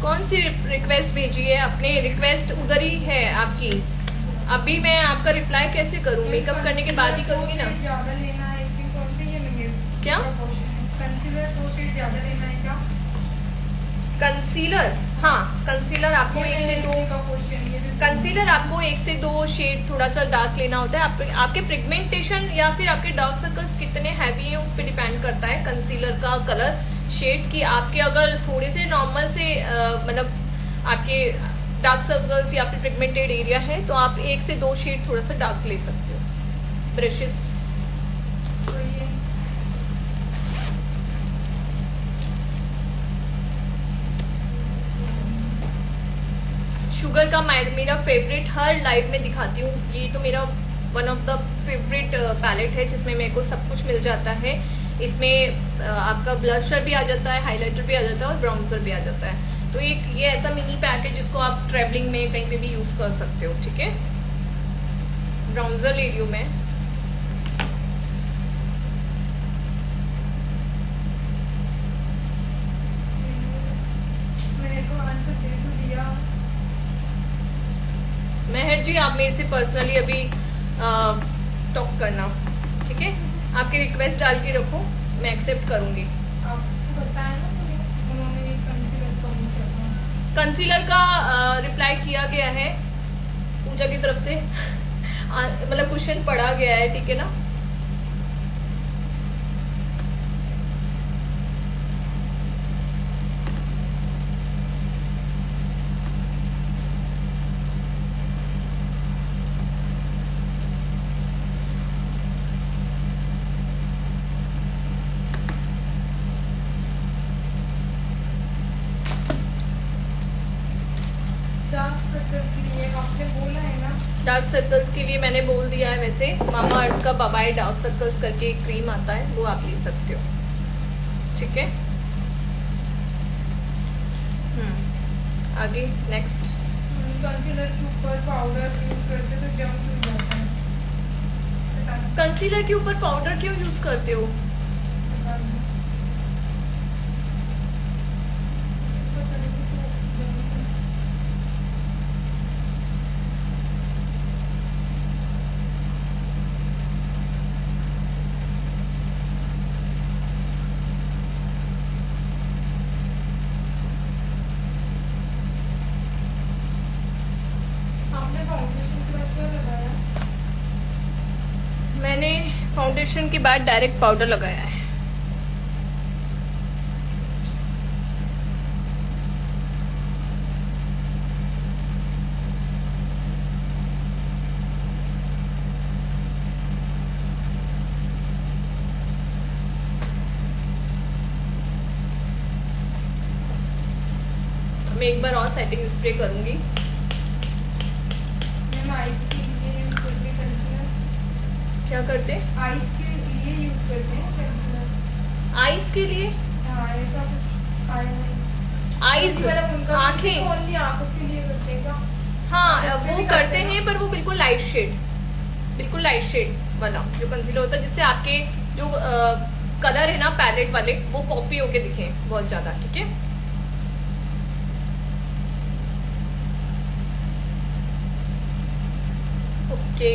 कौन सी रिक्वेस्ट भेजी है? अपने रिक्वेस्ट उधर ही है आपकी। अभी मैं आपका रिप्लाई कैसे करूं? मेकअप करने के बाद ही करूंगी ना। ज्यादा लेना है स्किन टोन पे, ये नहीं है क्या? कंसीलर 2 शेड ज्यादा लेना है क्या? कंसीलर, हाँ कंसीलर आपको 1 से 2 कंसीलर आपको 1 से 2 शेड थोड़ा सा डार्क लेना होता है। आपके पिगमेंटेशन या फिर आपके डार्क सर्कल्स कितने हैवी हैं उस पर डिपेंड करता है कंसीलर का कलर शेड की। आपके अगर थोड़े से नॉर्मल से मतलब आपके डार्क सर्कल्स या फिर पिगमेंटेड एरिया है तो आप 1 से 2 शेड थोड़ा सा डार्क ले सकते हो। ब्रशेस शुगर का मेरा फेवरेट, हर लाइव में दिखाती हूँ। ये तो मेरा one of the favourite palette है जिसमें मेरे को सब कुछ मिल जाता है। इसमें आपका ब्लशर भी आ जाता है, हाइलाइटर भी आ जाता है और ब्राउन्सर भी आ जाता है। तो एक ये ऐसा मिनी पैक है जिसको आप ट्रेवलिंग में कहीं पे भी यूज कर सकते हो, ठीक है। ब्राउन्जर ले रही हूँ मैं। मैंने तो आंसर दे तो दिया। मेहर जी, आप मेरे से पर्सनली अभी टॉक करना, ठीक है। आपकी रिक्वेस्ट डाल के रखो, मैं एक्सेप्ट करूंगी। आपको बताया ना उन्होंने कंसीलर का पूछा था। कंसीलर का रिप्लाई किया गया है पूजा की तरफ से, मतलब क्वेश्चन पढ़ा गया है, ठीक है ना। डार्क सर्कल के लिए आपने बोला है ना। डार्क सर्कल्स के लिए मैंने बोल दिया है। वैसे मामा अर्थ का बाबाई डार्क सर्कल्स करके एक क्रीम आता है, वो आप ले सकते हो, ठीक है। आगे नेक्स्ट। कंसीलर के ऊपर पाउडर यूज करते तो जम क्यों जाता है? पता नहीं, कंसीलर के ऊपर पाउडर क्यों यूज करते हो? पता नहीं। पता नहीं क्यों जमता है। आपने फाउंडेशन के बाद क्या लगाया? मैंने फाउंडेशन के बाद डायरेक्ट पाउडर लगाया है। मैं एक बार और सेटिंग स्प्रे करूंगी। मैम आइस के लिए यूज करते हैं कंसीलर। क्या करते? आइस के लिए यूज करते हैं कंसीलर। आईज के लिए? हाँ, ऐसा कुछ आया नहीं। आईज मतलब उनका आंखें, ओनली आंखों के लिए करते हैं क्या? हाँ वो करते हैं, पर वो बिल्कुल लाइट शेड, बिल्कुल लाइट शेड वाला जो कंसीलर होता है, जिससे आपके जो कलर है ना पैलेट वाले, वो पॉपी होके दिखे बहुत ज्यादा, ठीक है। ओके,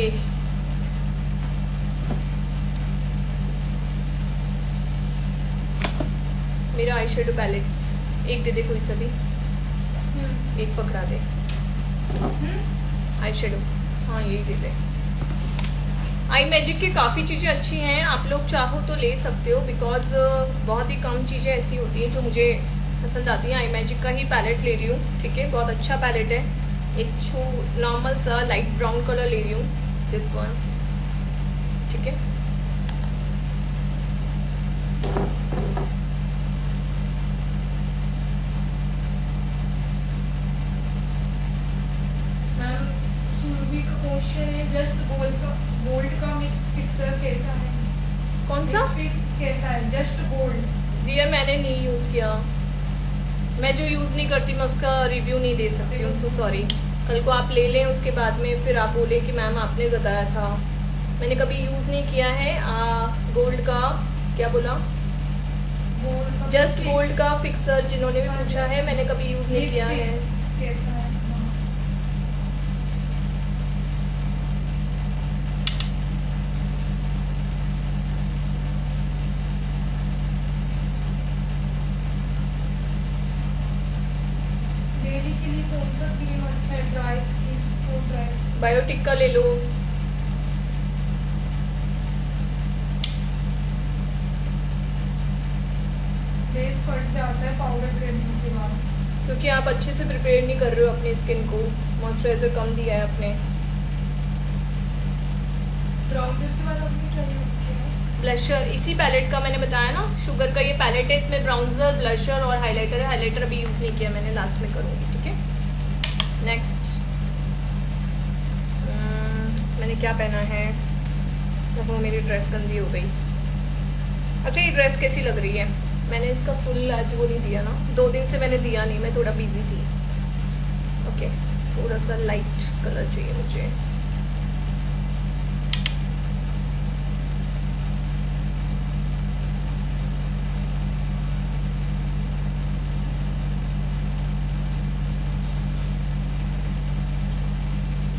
मेरा आई शेडो पैलेट्स एक दे दे कोई सा भी, एक पकड़ा दे आई शेडो। हाँ यही दे दे। आई मैजिक की काफ़ी चीज़ें अच्छी हैं, आप लोग चाहो तो ले सकते हो, बिकॉज बहुत ही कम चीज़ें ऐसी होती हैं जो मुझे पसंद आती हैं। आई मैजिक का ही पैलेट ले रही हूँ, ठीक है, बहुत अच्छा पैलेट है। एक नॉर्मल सा लाइट ब्राउन कलर ले रही हूँ, दिस वन, ठीक है। मैम सुरभि का क्वेश्चन है, जस्ट गोल्ड का मिक्स फिक्सर कैसा है? कौन सा? फिक्स कैसा है? Just gold. डियर मैंने नहीं यूज़ किया, मैं जो यूज़ नहीं करती मैं उसका रिव्यू नहीं दे सकती हूँ, सो सॉरी। कल को आप ले लें, उसके बाद में फिर आप बोले कि मैम आपने बताया था। मैंने कभी यूज़ नहीं किया है गोल्ड का, क्या बोला, जस्ट गोल्ड का फिक्सर जिन्होंने भी पूछा है, मैंने कभी यूज़ नहीं किया है। कैसा है? हाँ। डेली के लिए कौन सा क्रीम अच्छा है? ड्राई स्किन को ड्राई बायोटिक का ले लो। बेस फट जाता है पाउडर करने के बाद। क्योंकि आप अच्छे से प्रिपेयर नहीं कर रहे हो अपनी स्किन को, मॉइस्चराइजर कम दिया है आपने। ब्राउजर के बाद आपने क्या यूज किया? ब्लशर इसी पैलेट का मैंने बताया ना, शुगर का ये पैलेट है, इसमें ब्राउन्जर, ब्लशर और हाइलाइटर है। हाइलाइटर अभी यूज़ नहीं किया मैंने, लास्ट में करूँगी, ठीक है। नेक्स्ट मैंने क्या पहना है, वो मेरी ड्रेस गंदी हो गई। अच्छा ये ड्रेस कैसी लग रही है? मैंने इसका फुल आज वो नहीं दिया ना, 2 दिन से मैंने दिया नहीं, मैं थोड़ा बिजी थी। ओके, थोड़ा सा लाइट कलर चाहिए मुझे।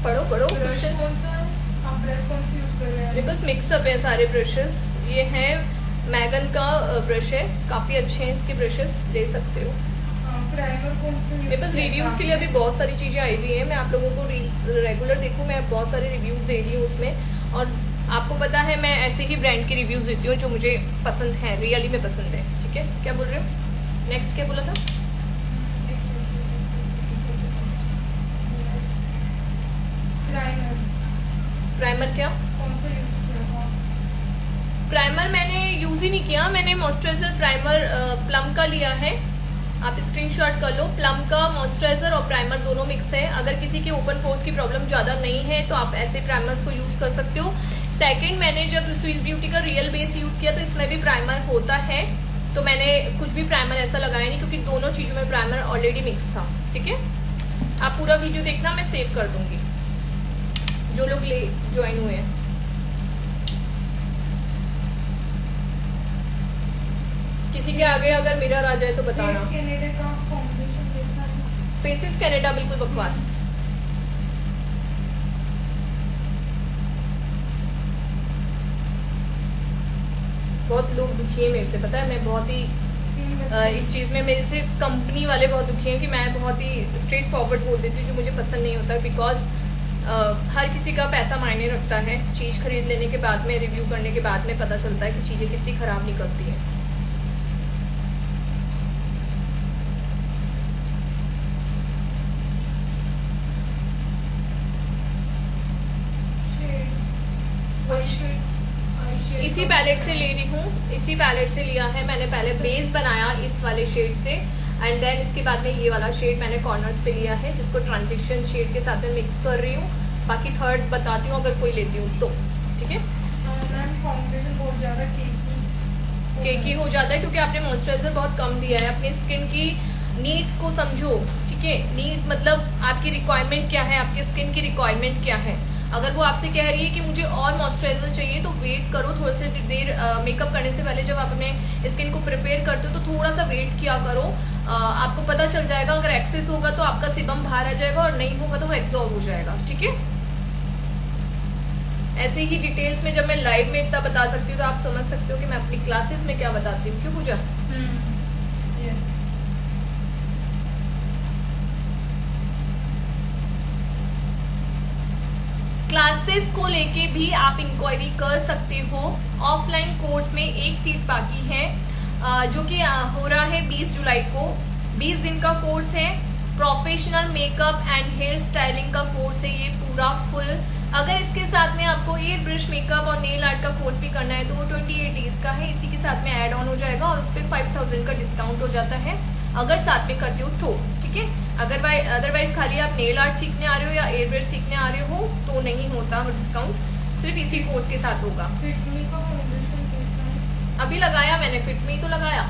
पढ़ो पढ़ो ब्रश क्वेश्चंस। कौन सा है? आप ब्रश कौन सी यूज कर रहे मेरे हैं? पास मिक्सअप है सारे ब्रशेस। ये है मैगन का ब्रश है, काफ़ी अच्छे हैं इसके ब्रशेस, ले सकते हो। प्राइमर कौन सा यूज मेरे पास रिव्यूज़ के लिए अभी बहुत सारी चीज़ें आई हुई हैं। मैं आप लोगों को रील्स रेगुलर देखूँ, मैं बहुत सारे रिव्यूज़ दे रही हूँ उसमें, और आपको पता है मैं ऐसे ही ब्रांड के रिव्यूज़ देती हूँ जो मुझे पसंद है, रियली में पसंद है। ठीक है, क्या बोल रहे हो? नेक्स्ट क्या बोला था? प्राइमर प्राइमर क्या? कौन सा यूज किया था? प्राइमर मैंने यूज ही नहीं किया। मैंने मॉइस्चराइजर प्राइमर प्लम का लिया है, आप स्क्रीनशॉट कर लो। प्लम का मॉइस्चराइजर और प्राइमर दोनों मिक्स है। अगर किसी के ओपन पोर्स की प्रॉब्लम ज्यादा नहीं है तो आप ऐसे प्राइमर्स को यूज कर सकते हो। सेकंड, मैंने जब स्विस ब्यूटी का रियल बेस यूज किया तो इसमें भी प्राइमर होता है, तो मैंने कुछ भी प्राइमर ऐसा लगाया नहीं, क्योंकि दोनों चीजों में प्राइमर ऑलरेडी मिक्स था। ठीक है, आप पूरा वीडियो देखना, मैं सेव कर दूंगी जो लोग ले ज्वाइन हुए हैं। किसी के आगे अगर मिरर आ जाए तो बताना। फेस कैनेडा का फाउंडेशन कैसा है? फेसिस कनाडा बिल्कुल बकवास। बहुत लोग दुखी हैं मेरे से, पता है। मैं बहुत ही इस चीज में मेरे से कंपनी वाले बहुत दुखी हैं कि मैं बहुत ही स्ट्रेट फॉरवर्ड बोल देती हूँ जो मुझे पसंद नहीं होता। बिकॉज हर किसी का पैसा मायने रखता है। चीज खरीद लेने के बाद में, रिव्यू करने के बाद में पता चलता है कि चीजें कितनी खराब निकलती हैं। इसी पैलेट से ले रही हूँ, इसी पैलेट से लिया है मैंने। पहले बेस बनाया इस वाले शेड से, एंड देन इसके बाद में ये वाला शेड मैंने कॉर्नर्स पे लिया है, जिसको ट्रांजिशन शेड के साथ में मिक्स कर रही हूँ। बाकी थर्ड बताती हूँ अगर कोई लेती हूँ तो। ठीक है, मैम फाउंडेशन बहुत ज्यादा केकी हो जाता है क्योंकि आपने मॉइस्चराइजर बहुत कम दिया है। अपनी स्किन की नीड्स को समझो। ठीक है, नीड मतलब आपकी रिक्वायरमेंट क्या है, आपकी स्किन की रिक्वायरमेंट क्या है। अगर वो आपसे कह रही है कि मुझे और मॉइस्चराइजर चाहिए तो वेट करो थोड़ी सी देर। मेकअप करने से पहले जब आप अपने स्किन को प्रिपेयर करते हो तो थोड़ा सा वेट किया करो। आपको पता चल जाएगा, अगर एक्सेस होगा तो आपका सीबम बाहर आ जाएगा, और नहीं होगा तो वो एब्जॉर्ब हो जाएगा। ठीक है, ऐसे ही डिटेल्स में जब मैं लाइव में इतना बता सकती हूँ तो आप समझ सकते हो कि मैं अपनी क्लासेस में क्या बताती हूँ। क्यों पूजा? यस। क्लासेस को लेके भी आप इंक्वायरी कर सकते हो। ऑफलाइन कोर्स में एक सीट बाकी है, जो कि हो रहा है 20 जुलाई को। 20 दिन का कोर्स है। Professional makeup and hair styling का कोर्स है ये पूरा फुल। अगर इसके साथ में आपको एयर ब्रश मेकअप और नेल आर्ट का कोर्स भी करना है तो वो 28 डेज का है, इसी के साथ में ऐड ऑन हो जाएगा, और उस पर 5000 का डिस्काउंट हो जाता है अगर साथ में करते हो तो। ठीक है, अदरवाइज खाली आप नेल आर्ट सीखने आ रहे हो या एयर ब्रश सीखने आ रहे हो तो नहीं होता डिस्काउंट, सिर्फ इसी कोर्स के साथ होगा। फिटमी का फाउंडेशन कैसा है? अभी लगाया मैंने, फिटमी तो लगाया।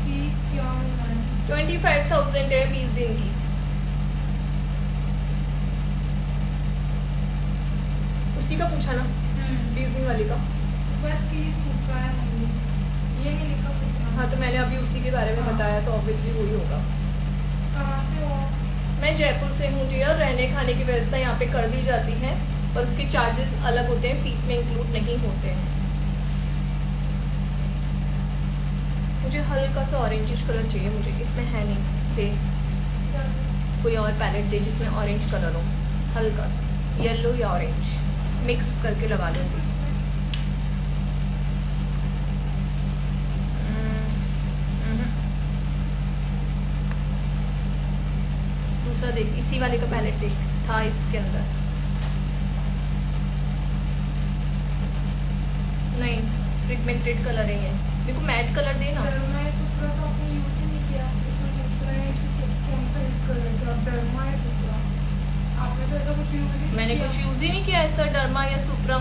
फीस क्या होना है? 25,000 है 20 दिन की। उसी का पूछा ना, 20 दिन वाली का। बस फीस पूछा है हमने, ये नहीं लिखा कितना। हाँ, तो मैंने अभी उसी के बारे में बताया, तो ऑब्वियसली वही होगा। कहाँ से हो? मैं जयपुर से हूँ डियर। रहने खाने की व्यवस्था यहाँ पे कर दी जाती है, पर उसके चार्जेस अलग होते हैं, फीस में इंक्लूड नहीं होते हैं। मुझे हल्का सा ऑरेंजिश कलर चाहिए, मुझे इसमें है नहीं। दे कोई और पैलेट दे जिसमें ऑरेंज कलर हो, हल्का सा येलो या ऑरेंज मिक्स करके लगा लूँगी। दूसरा देख, इसी वाले का पैलेट देख, था इसके अंदर। नहीं, पिगमेंटेड कलर है ये। मेरे को मैट कलर दे ना। मैं शुक्र तो अपनी यूज ही नहीं किया, इसमें पूछ रहे हैं कि कौन सा यूज कर रहे थे आप, डर्मा या सुप्रा? आपने तो ऐसा कुछ यूज ही मैंने कुछ यूज ही नहीं किया ऐसा डर्मा या सुप्रा।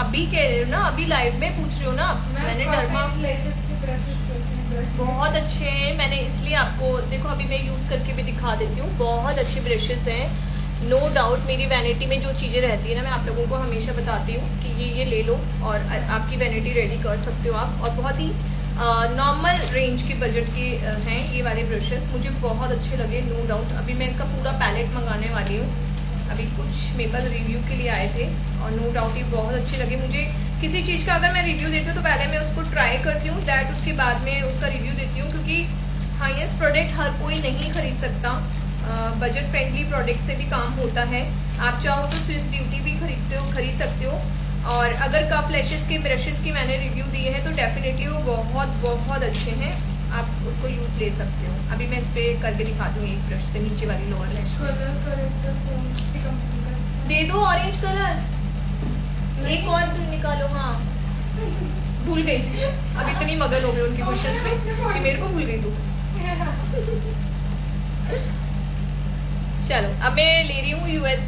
अभी कह रहे हो ना, अभी लाइव में पूछ रहे हो ना आप। मैंने डर्मा बहुत अच्छे हैं, मैंने इसलिए आपको देखो अभी मैं यूज करके भी दिखा देती हूँ। बहुत अच्छे ब्रशेस हैं, नो डाउट। मेरी वैनिटी में जो चीजें रहती है ना, मैं आप लोगों को हमेशा बताती हूँ कि ये ले लो और आपकी वैनिटी रेडी कर सकते हो आप। और बहुत ही नॉर्मल रेंज के बजट के हैं ये वाले ब्रशेस, मुझे बहुत अच्छे लगे, नो डाउट। अभी मैं इसका पूरा पैलेट मंगाने वाली हूँ, अभी कुछ मेरे पास रिव्यू के लिए आए थे और नो डाउट ये बहुत अच्छे लगे मुझे। किसी चीज़ का अगर मैं रिव्यू देती हूँ तो पहले मैं उसको ट्राई करती हूँ, दैट उसके बाद में उसका रिव्यू देती हूँ, क्योंकि हाईएस्ट प्रोडक्ट हर कोई नहीं खरीद सकता। बजट फ्रेंडली प्रोडक्ट से भी काम होता है। आप चाहो तो स्विस ब्यूटी भी खरीद सकते हो। और अगर कप लैशेस के ब्रशेस की मैंने रिव्यू दिए हैं तो डेफिनेटली वो बहुत बहुत अच्छे हैं, आप उसको यूज़ ले सकते हो। अभी मैं इस पर करके दिखाती हूँ एक ब्रश से नीचे वाली लोअर लैश। दे दो ऑरेंज कलर, एक और निकालो। हाँ भूल गई, अब इतनी मगन हो गई उनकी क्वेश्चंस में कि मेरे को भूल गई तू। चलो अब मैं ले रही हूँ यूएसए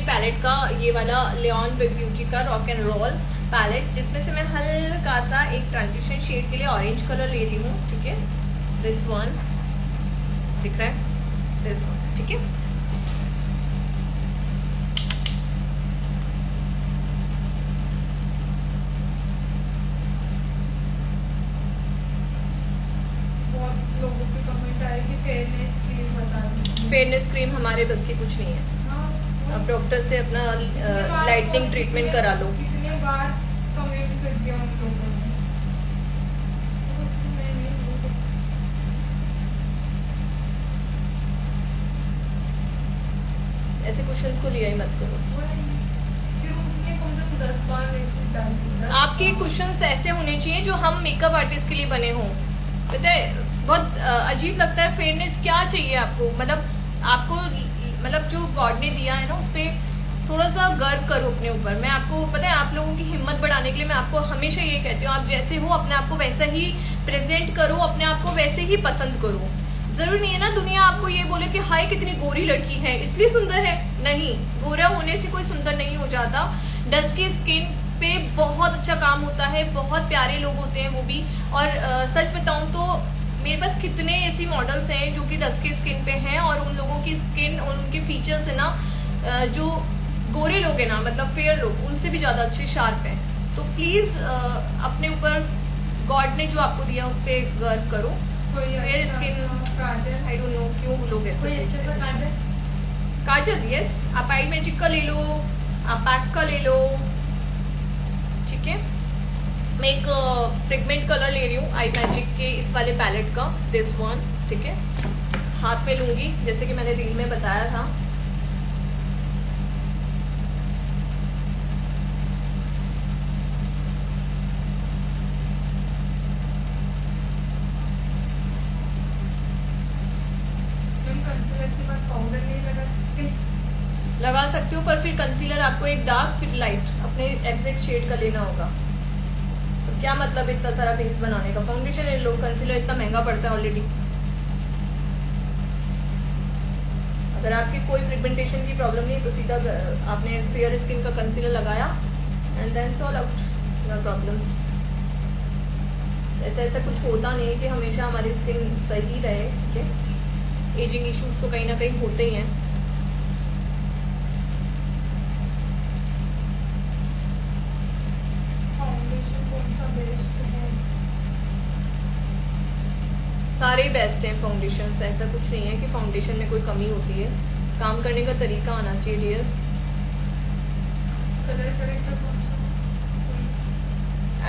पैलेट का ये वाला लियोन ब्यूटी का रॉक एंड रोल पैलेट, जिसमें से मैं हल्का सा एक ट्रांजिशन शेड के लिए ऑरेंज कलर ले रही हूँ। ठीक है, दिस वन दिख रहा है, दिस वन। ठीक है, फेयरनेस क्रीम हमारे बस की कुछ नहीं है। अब डॉक्टर से अपना लाइटनिंग ट्रीटमेंट करा लो। कितनी बार कमेंट कर दिया उन लोगों ने। ऐसे क्वेश्चंस को लिया ही मत करो। आपके क्वेश्चंस ऐसे होने चाहिए जो हम मेकअप आर्टिस्ट के लिए बने हों। पता है बहुत अजीब लगता है, फेयरनेस क्या चाहिए आपको, मतलब जो गॉड ने दिया है ना उस पर थोड़ा सा गर्व करो अपने ऊपर। मैं आपको पता है, आप लोगों की हिम्मत बढ़ाने के लिए मैं आपको हमेशा ये कहती हूँ, आप जैसे हो अपने आप को वैसा ही प्रेजेंट करो, अपने आप को वैसे ही पसंद करो। जरूरी नहीं है ना दुनिया आपको ये बोले कि हाय कितनी गोरी लड़की है इसलिए सुंदर है। नहीं, गोरा होने से कोई सुंदर नहीं हो जाता। डस्की स्किन पे बहुत अच्छा काम होता है, बहुत प्यारे लोग होते हैं वो भी। और सच बताऊं तो मेरे पास कितने ऐसी मॉडल्स हैं जो कि डस्की स्किन पे हैं और उन लोगों की स्किन और उनके फीचर्स है ना, जो गोरे लोग हैं ना, मतलब फेयर लोग, उनसे भी ज्यादा अच्छे शार्प हैं। तो प्लीज अपने ऊपर गॉड ने जो आपको दिया उस पर गर्व करो। Fair skin, I don't know क्यों लोग ऐसे। काजल, यस, आप आई मैजिक का ले लो, आप पैक का ले लो। ठीक है, मैं एक पिगमेंट कलर ले रही हूँ आई मैजिक के इस वाले पैलेट का, दिस वन। ठीक है, हाथ में लूंगी जैसे कि मैंने रील में बताया था। लगा सकते हो, पर फिर कंसीलर आपको एक डार्क फिर लाइट अपने एग्जैक्ट शेड का लेना होगा। तो क्या मतलब इतना सारा बेस बनाने का, फाउंडेशन ले लो, कंसीलर इतना महंगा पड़ता है ऑलरेडी। अगर आपकी कोई पिगमेंटेशन की प्रॉब्लम नहीं तो सीधा आपने फेयर स्किन का कंसीलर लगाया and then solve out your problems. ऐसा कुछ होता नहीं है कि हमेशा हमारी स्किन सही रहे। ठीक है, एजिंग इश्यूज तो कहीं ना कहीं होते ही हैं। सारे बेस्ट हैं फाउंडेशन, ऐसा कुछ नहीं है कि फाउंडेशन में कोई कमी होती है, काम करने का तरीका आना चाहिए डियर।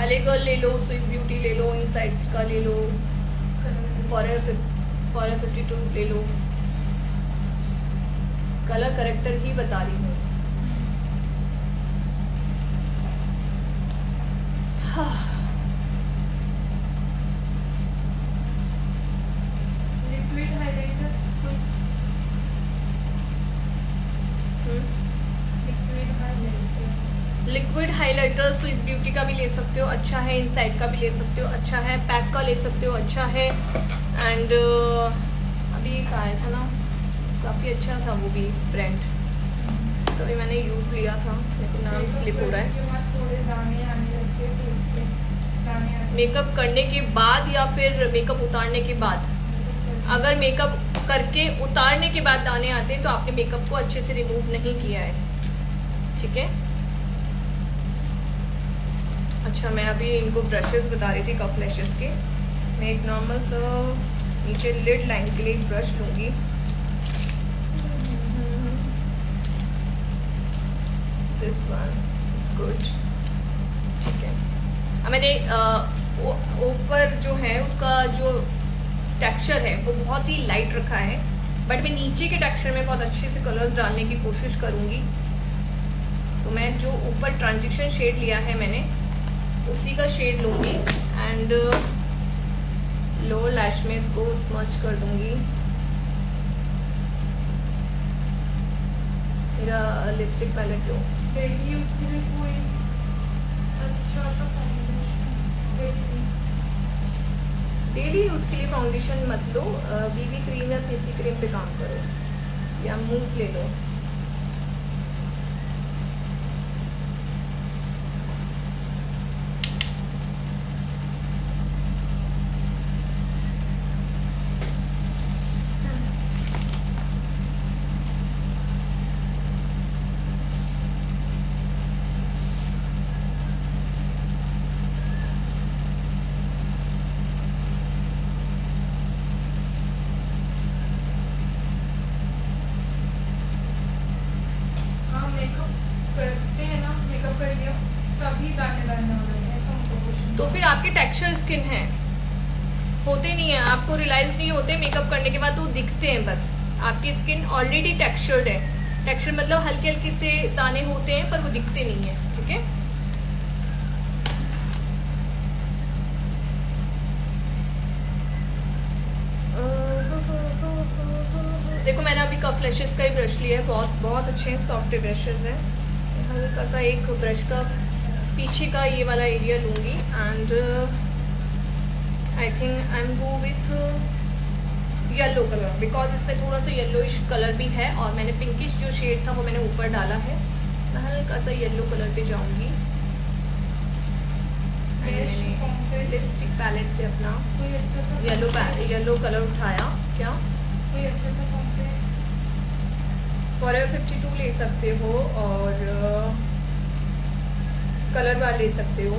एलेगल ले लो, स्विस ब्यूटी ले लो, इनसाइड का ले लो, फॉरएवर 52 ले लो। कलर करेक्टर ही बता रही हूँ। लिक्विड हाइलाइटर स्विस ब्यूटी का भी ले सकते हो, अच्छा है। इनसाइड का भी ले सकते हो, अच्छा है। पैक का ले सकते हो, अच्छा है। एंड अभी एक आया था ना, काफ़ी अच्छा था वो भी ब्रांड, इसका भी मैंने यूज़ लिया था, लेकिन नाम स्लिप हो रहा है। थोड़े दाने आने लगते हैं फेस पे, दाने आने मेकअप करने के बाद या फिर मेकअप उतारने के बाद? अगर मेकअप करके उतारने के बाद दाने आते हैं तो आपने मेकअप को अच्छे से रिमूव नहीं किया है, ठीक है। अच्छा, मैं अभी इनको ब्रशेस बता रही थी कप लैशेस के। मैं एक नॉर्मल सा नीचे लिड लाइन के लिए एक ब्रश लूँगी। दिस वन इज गुड, ठीक है। अब मैंने ऊपर जो है उसका जो टेक्सचर है वो बहुत ही लाइट रखा है, बट मैं नीचे के टेक्सचर में बहुत अच्छे से कलर्स डालने की कोशिश करूँगी। तो मैं जो ऊपर ट्रांजिशन शेड लिया है मैंने उसी का शेड लूँगी एंड लोअर लैश में इसको स्मच कर दूँगी। मेरा लिपस्टिक पैलेट जो डेली यूज के लिए कोई अच्छा सा फाउंडेशन डेली यूज़ के लिए फाउंडेशन मत लो, बीबी क्रीम या सीसी क्रीम पे काम करो या मूव ले लो। तो फिर आपके टेक्सचर स्किन है, होते नहीं है, आपको रियलाइज नहीं होते मेकअप करने के बाद, वो दिखते हैं बस। आपकी स्किन ऑलरेडी टेक्सचर्ड है। टेक्सचर मतलब हल्के हल्के से दाने होते हैं पर वो दिखते नहीं है, ठीक है। देखो मैंने अभी कप लैशेस का ही ब्रश लिया है, बहुत बहुत अच्छे हैं, सॉफ्ट ब्रशेस हैं। हल्का सा एक ब्रश का पीछे का ये वाला एरिया लूँगी and I think I am go with yellow colour, because इसमें थोड़ा सा येलोइश कलर भी है और मैंने पिंकिश जो शेड था वो मैंने ऊपर डाला है। मैं हल्का सा येलो कलर पे जाऊँगी। लिपस्टिक पैलेट से अपना येलो कलर उठाया। क्या कोई अच्छा सा फॉरएवर 52 ले सकते हो और कलर बार ले सकते हो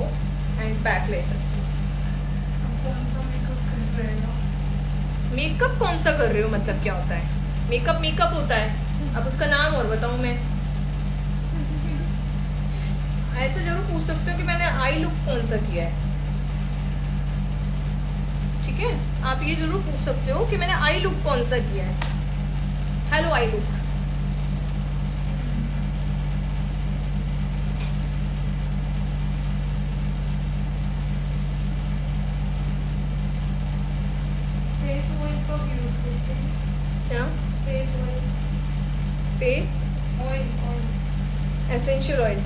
एंड पैक ले सकते हो। कौन सा मेकअप कर रहे हो? मेकअप कौन सा कर रहे हो मतलब क्या होता है? मेकअप होता है। अब उसका नाम और बताऊं मैं? ऐसे जरूर पूछ सकते हो कि मैंने आई लुक कौन सा किया है, ठीक है। आप ये जरूर पूछ सकते हो कि मैंने आई लुक कौन सा किया है। Hello I look. क्या फेस एसेंशियल ऑयल?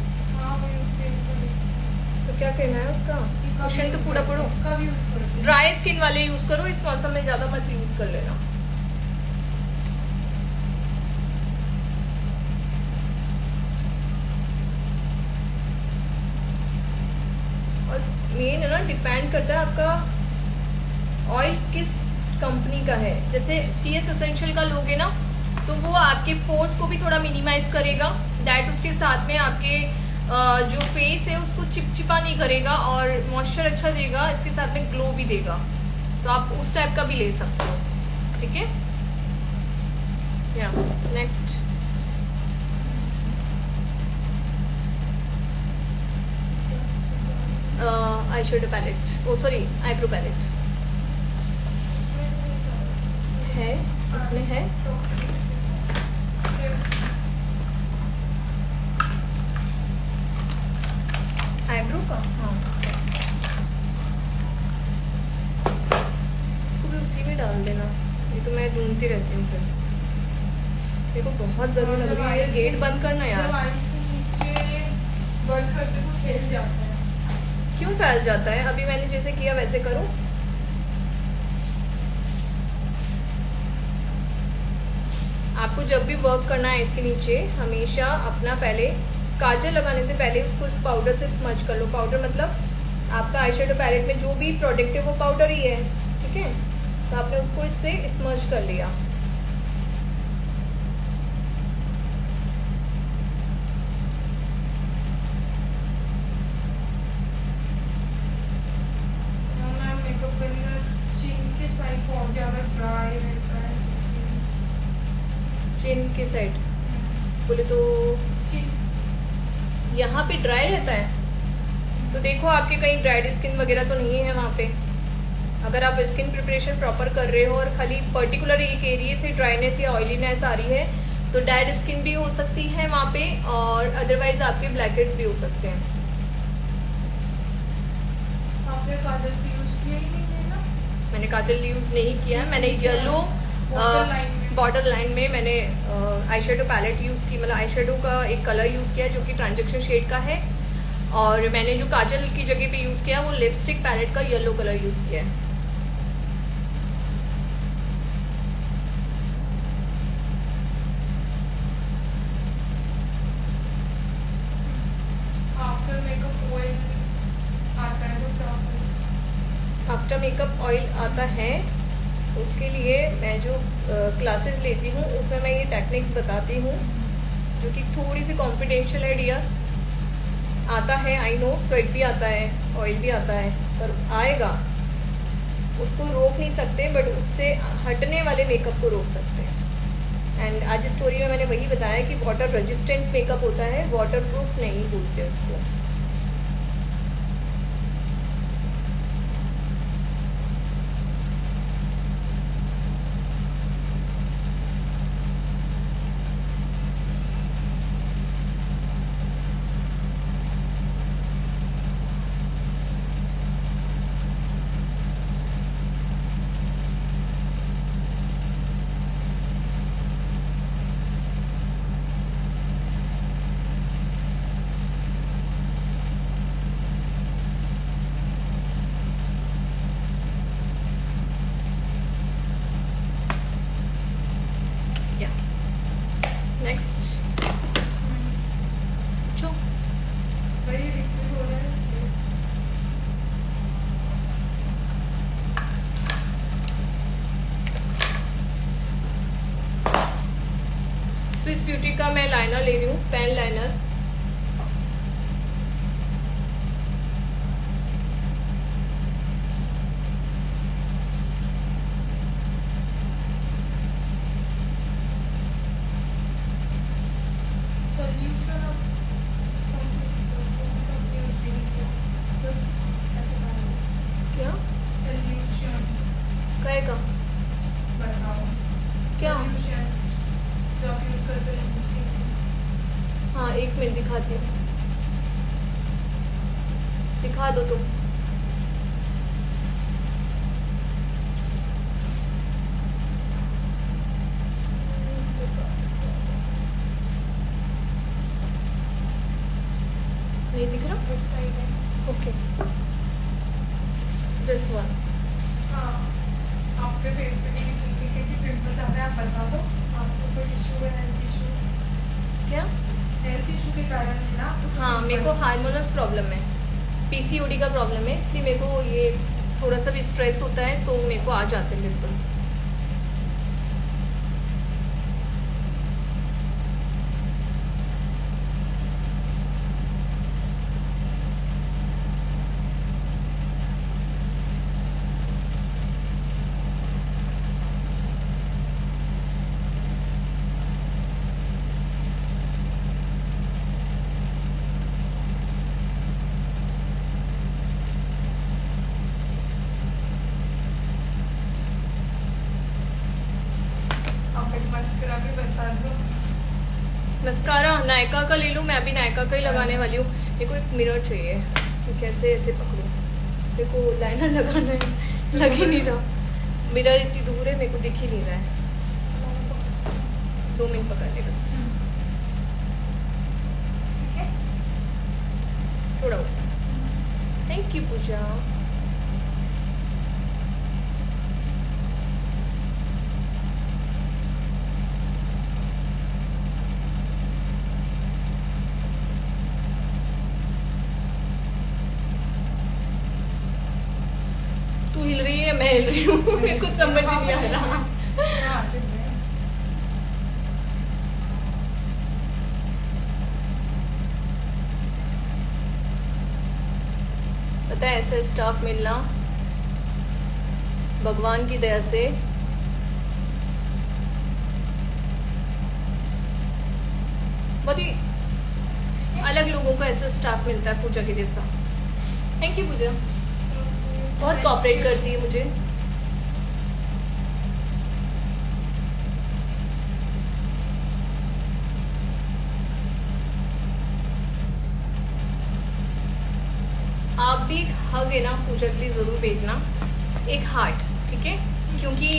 तो क्या कहना है उसका? क्वेश्चन तो पूरा पढ़ो। कब यूज करते? ड्राई स्किन वाले यूज करो, इस मौसम में ज्यादा मत यूज कर लेना। और मेन है ना, डिपेंड करता है आपका ऑयल किस कंपनी का है। जैसे CS एसेंशियल का लोगे ना तो वो आपके पोर्स को भी थोड़ा मिनिमाइज करेगा, दैट उसके साथ में आपके जो फेस है उसको चिपचिपा नहीं करेगा और मॉइस्चर अच्छा देगा, इसके साथ में ग्लो भी देगा। तो आप उस टाइप का भी ले सकते हो, ठीक है। या नेक्स्ट आई शेडो पैलेट, ओ सॉरी आईब्रो पैलेट है, इसमें है। आईब्रो का, हाँ इसको भी उसी में डाल देना। ये तो मैं ढूंढती रहती हूँ, फिर मेरे को बहुत गर्मी लग रही है। गेट बंद करना यार। वर्क करते तो फैल जाता है। क्यों फैल जाता है? अभी मैंने जैसे किया वैसे करो। आपको जब भी वर्क करना है इसके नीचे हमेशा अपना पहले काजल लगाने से पहले उसको इस पाउडर से स्मच कर लो। पाउडर मतलब आपका आई शेडो पैलेट में जो भी प्रोडक्ट है वो पाउडर ही है, ठीक है? तो आपने उसको इससे स्मच कर लिया। मैम मेकअप करने का चिन के साइड बहुत ज़्यादा ड्राई रहता है स्किन। चिन के साइड बोले तो चिन यहाँ पे ड्राई रहता है, तो देखो आपके कहीं ड्राइड स्किन वगैरह तो नहीं है वहाँ पे। अगर आप स्किन प्रिपरेशन प्रॉपर कर रहे हो और खाली पर्टिकुलर एक एरिया से ड्राइनेस या ऑयलीनेस आ रही है तो डेड स्किन भी हो सकती है वहाँ पे, और अदरवाइज आपके ब्लैकहेड्स भी हो सकते हैं। आपने काजल भी यूज किया ही नहीं है ना? मैंने काजल यूज नहीं किया है। मैंने येलो बॉर्डर लाइन में मैंने आई शेडो पैलेट यूज की, मतलब आई शेडो का एक कलर यूज किया है जो कि ट्रांजेक्शन शेड का है, और मैंने जो काजल की जगह पे यूज किया वो लिपस्टिक पैलेट का येलो कलर यूज किया है। आफ्टर मेकअप ऑयल आता है तो क्या करें? आफ्टर मेकअप ऑयल आता है तो उसके लिए मैं जो क्लासेस लेती हूँ उसमें मैं ये टेक्निक्स बताती हूँ जो कि थोड़ी सी कॉन्फिडेंशियल है डियर। आता है, आई नो, स्वेट भी आता है, ऑयल भी आता है, पर आएगा, उसको रोक नहीं सकते, बट उससे हटने वाले मेकअप को रोक सकते हैं। एंड आज स्टोरी में मैंने वही बताया कि वाटर रेजिस्टेंट मेकअप होता है, वाटर प्रूफ नहीं बोलते उसको। नेक्स्ट जो वही लिक्विड हो रहा है। स्विस ब्यूटी का मैं लाइनर ले रही हूँ, पेन लाइनर। सॉल्यूशन ऑफ क्या सॉल्यूशन कहे का बताओ। क्या? सॉल्यूशन जो आप यूज करते हैं लिपस्टिक में। हाँ, एक मिनट दिखाती हूँ, दिखा दो तुम। नहीं दिख रहा? उस साइड है। Okay, this one. हाँ, आपके फेस पे भी इसीलिए कि पिंपल्स आते हैं, आप बता दो आपको कोई इशू है, हेल्थ इशू? क्या? हेल्थ इशू के कारण है ना आपको? हाँ, मेरे को हार्मोनस प्रॉब्लम है, पीसीओडी का प्रॉब्लम है, इसलिए मेरे को ये थोड़ा सा भी स्ट्रेस होता है तो मेरे को आ जाते हैं पिंपल्स। आप एक मस्करा भी बता दो। मस्कारा नायका का ले लूँ, मैं अभी नायका का ही लगाने वाली हूँ। मेरे को एक मिरर चाहिए, तो कैसे ऐसे पकड़ूँ? मेरे को लाइनर लगाना है, लग ही नहीं रहा, मिरर इतनी दूर है, मेरे को दिख ही नहीं रहा है। 2 मिनट पकड़ ले बस। ठीक है। थैंक यू पूजा। तू हिल रही है, मैं हिल रही हूँ। मेरे को समझ नहीं आ रहा। हाँ, ठीक है। पता है ऐसा स्टाफ मिलना भगवान की दया से बहुत ही अलग लोगों को ऐसा स्टाफ मिलता है पूजा के जैसा। थैंक यू पूजा, बहुत कोऑपरेट करती है मुझे। आप भी एक हग है ना पूजा के लिए जरूर भेजना, एक हार्ट, ठीक है? क्योंकि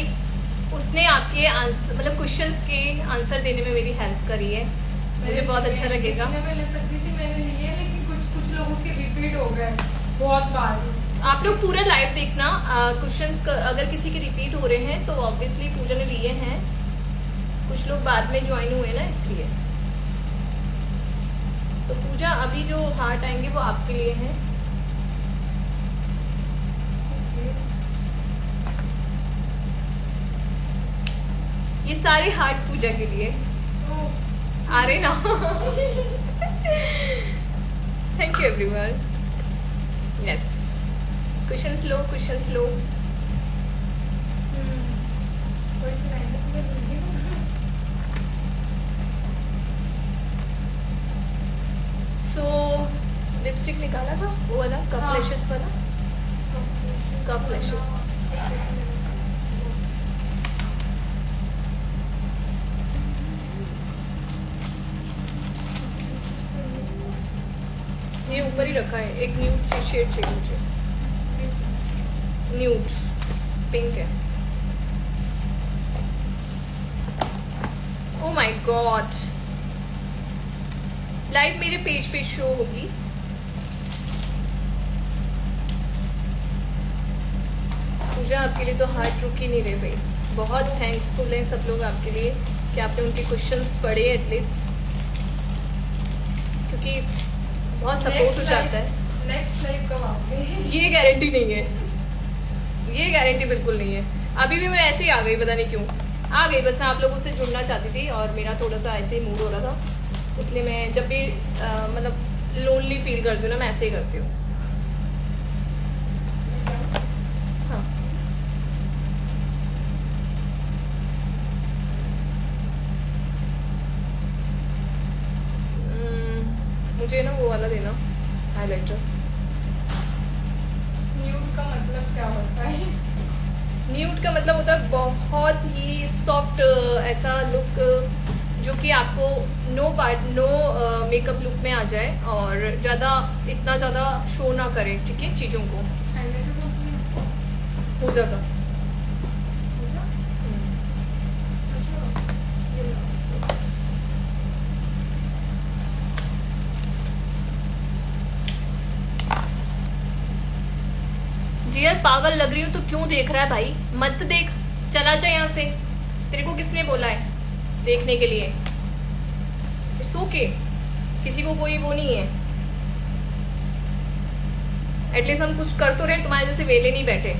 उसने आपके आंसर मतलब क्वेश्चंस के आंसर देने में मेरी हेल्प करी है, मुझे बहुत अच्छा लगेगा। मैं ले सकती थी, मैंने लिए, लेकिन कुछ लोगों के रिपीट हो गए बहुत बार। आप लोग पूरा लाइव देखना। क्वेश्चंस अगर किसी के रिपीट हो रहे हैं तो ऑब्वियसली पूजा ने लिए हैं, कुछ लोग बाद में ज्वाइन हुए ना इसलिए। तो पूजा अभी जो हार्ट आएंगे वो आपके लिए हैं। ये सारे हार्ट पूजा के लिए आ रहे ना। Thank you everyone. Yes, questions low, questions low. So lipstick निकाला था वो वाला कप लैशेस वाला, कप लैशेस। ये ऊपर ही रखा है। एक न्यूड शेड चाहिए मुझे, न्यूड पिंक है। ओ माय गॉड, लाइव मेरे पेज पे शो होगी। पूजा आपके लिए तो हार्ट रुक ही नहीं रहे भाई। बहुत थैंक्सफुल हैं सब लोग आपके लिए कि आपने उनके क्वेश्चंस पढ़े एटलीस्ट, क्योंकि बहुत सपोर्ट हो जाता है। नेक्स्ट लाइव कब आओगे? ये गारंटी नहीं है, ये गारंटी बिल्कुल नहीं है। अभी भी मैं ऐसे ही आ गई, पता नहीं क्यों आ गई। बस मैं आप लोगों से जुड़ना चाहती थी और मेरा थोड़ा सा ऐसे ही मूड हो रहा था, इसलिए मैं जब भी मतलब लोनली फील करती हूँ ना, मैं ऐसे ही करती हूँ। हाँ, मुझे ना वो वाला देना हाइलाइटर। न्यूड का मतलब क्या होता है? न्यूड का मतलब होता है बहुत ही सॉफ्ट ऐसा लुक जो कि आपको नो मेकअप लुक में आ जाए और इतना ज़्यादा शो ना करे, ठीक है, चीज़ों को। पूजा का जी यार, पागल लग रही हूँ तो क्यों देख रहा है भाई? मत देख, चला जा यहाँ से। तेरे को किसने बोला है देखने के लिए? इट्स ओके, किसी को कोई वो नहीं है। एटलीस्ट हम कुछ कर तो रहे, तुम्हारे जैसे वेले नहीं बैठे।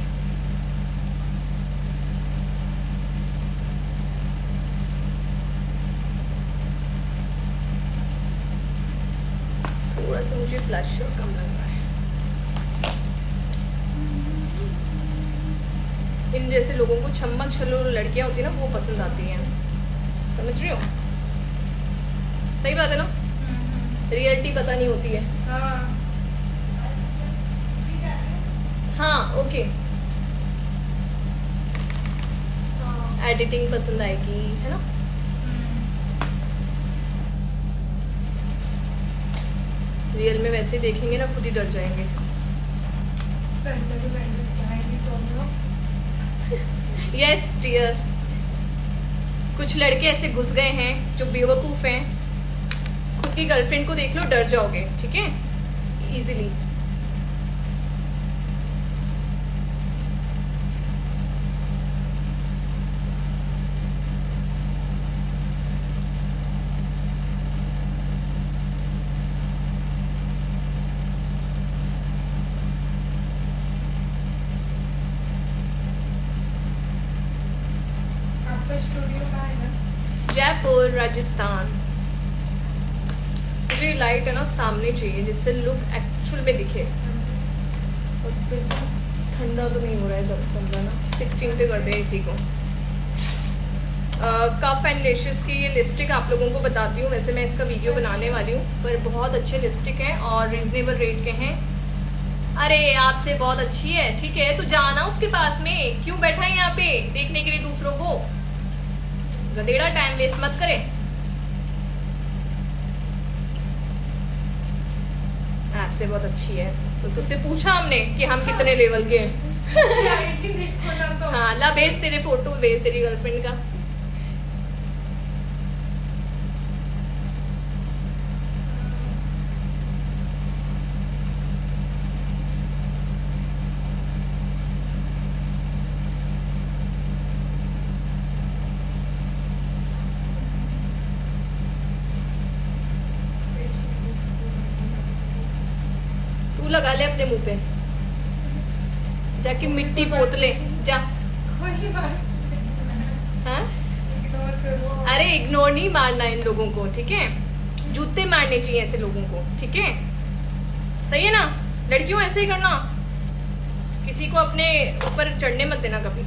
थोड़ा सा मुझे ब्लशर कम लग रहा है। इन जैसे लोगों को छम्मक छल्लो लड़कियां होती है ना, वो पसंद आती हैं। समझ रही हो? सही बात है ना? रियलिटी पता नहीं होती है। हाँ ओके, एडिटिंग पसंद आएगी, है ना? रियल में वैसे देखेंगे ना, खुद ही डर जाएंगे। यस डियर, कुछ लड़के ऐसे घुस गए हैं जो बेवकूफ हैं। खुद की गर्लफ्रेंड को देख लो, डर जाओगे, ठीक है, इजीली। जयपुर राजस्थान। मुझे लाइट है ना सामने चाहिए जिससे लुक एक्चुअल में दिखे। और बिल्कुल ठंडा तो नहीं हो रहा है इधर कमरा ना। 16 पे कर दे इसी को। कफ एंड लेशेस की ये लिपस्टिक आप लोगों को बताती हूँ। वैसे मैं इसका वीडियो बनाने वाली हूँ, पर बहुत अच्छे लिपस्टिक हैं और रिजनेबल रेट के हैं। अरे आपसे बहुत अच्छी है, ठीक है तो जाना उसके पास में, क्यों बैठा है यहाँ पे देखने के लिए दूसरों को? गधेड़ा, टाइम वेस्ट मत करे। आपसे बहुत अच्छी है तो तुझसे पूछा हमने कि हम कितने लेवल के हैं। हाँ ला भेज, तेरे फोटो भेज तेरी गर्लफ्रेंड का। तू लगा ले अपने मुंह पे, जाके मिट्टी पोत ले जा। हाँ? अरे इग्नोर नहीं मारना इन लोगों को, ठीक है? जूते मारने चाहिए ऐसे लोगों को, ठीक है? सही है ना? लड़कियों ऐसे ही करना, किसी को अपने ऊपर चढ़ने मत देना कभी।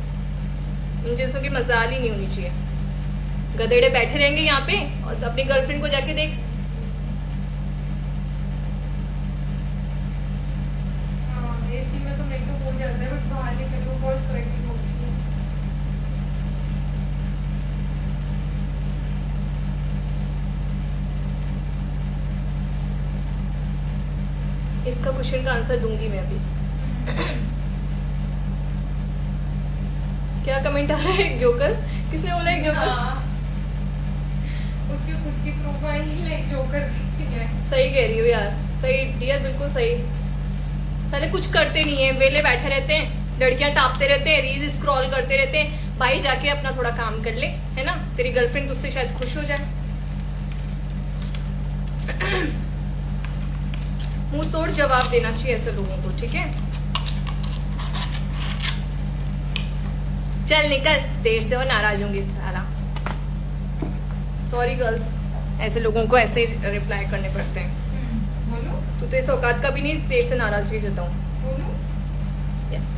उन चीजों की मजाल ही नहीं होनी चाहिए। गधेड़े बैठे रहेंगे यहाँ पे और अपनी गर्लफ्रेंड को जाके देख। इसका क्वेश्चन का आंसर दूंगी मैं अभी। क्या कमेंट आ रहा है? एक जोकर, किसने बोला एक जोकर? उसकी खुद की प्रोफाइल एक जोकर जैसी है। सही कह रही हो यार, सही डियर, बिल्कुल सही। साले कुछ करते नहीं है, वेले बैठे रहते हैं, लड़कियां टापते रहते हैं, रील्स स्क्रॉल करते रहते हैं। भाई जाके अपना थोड़ा काम कर ले, है ना? तेरी गर्लफ्रेंड तुझसे शायद खुश हो जाए। मुंह तोड़ जवाब देना चाहिए ऐसे लोगों को, ठीक है? चल निकल, देर से और नाराज होंगी साला। सॉरी गर्ल्स, ऐसे लोगों को ऐसे रिप्लाई करने पड़ते हैं। बोलो। तू तो इस औकात का भी नहीं, देर से नाराजगी जताऊं। बोलो। यस।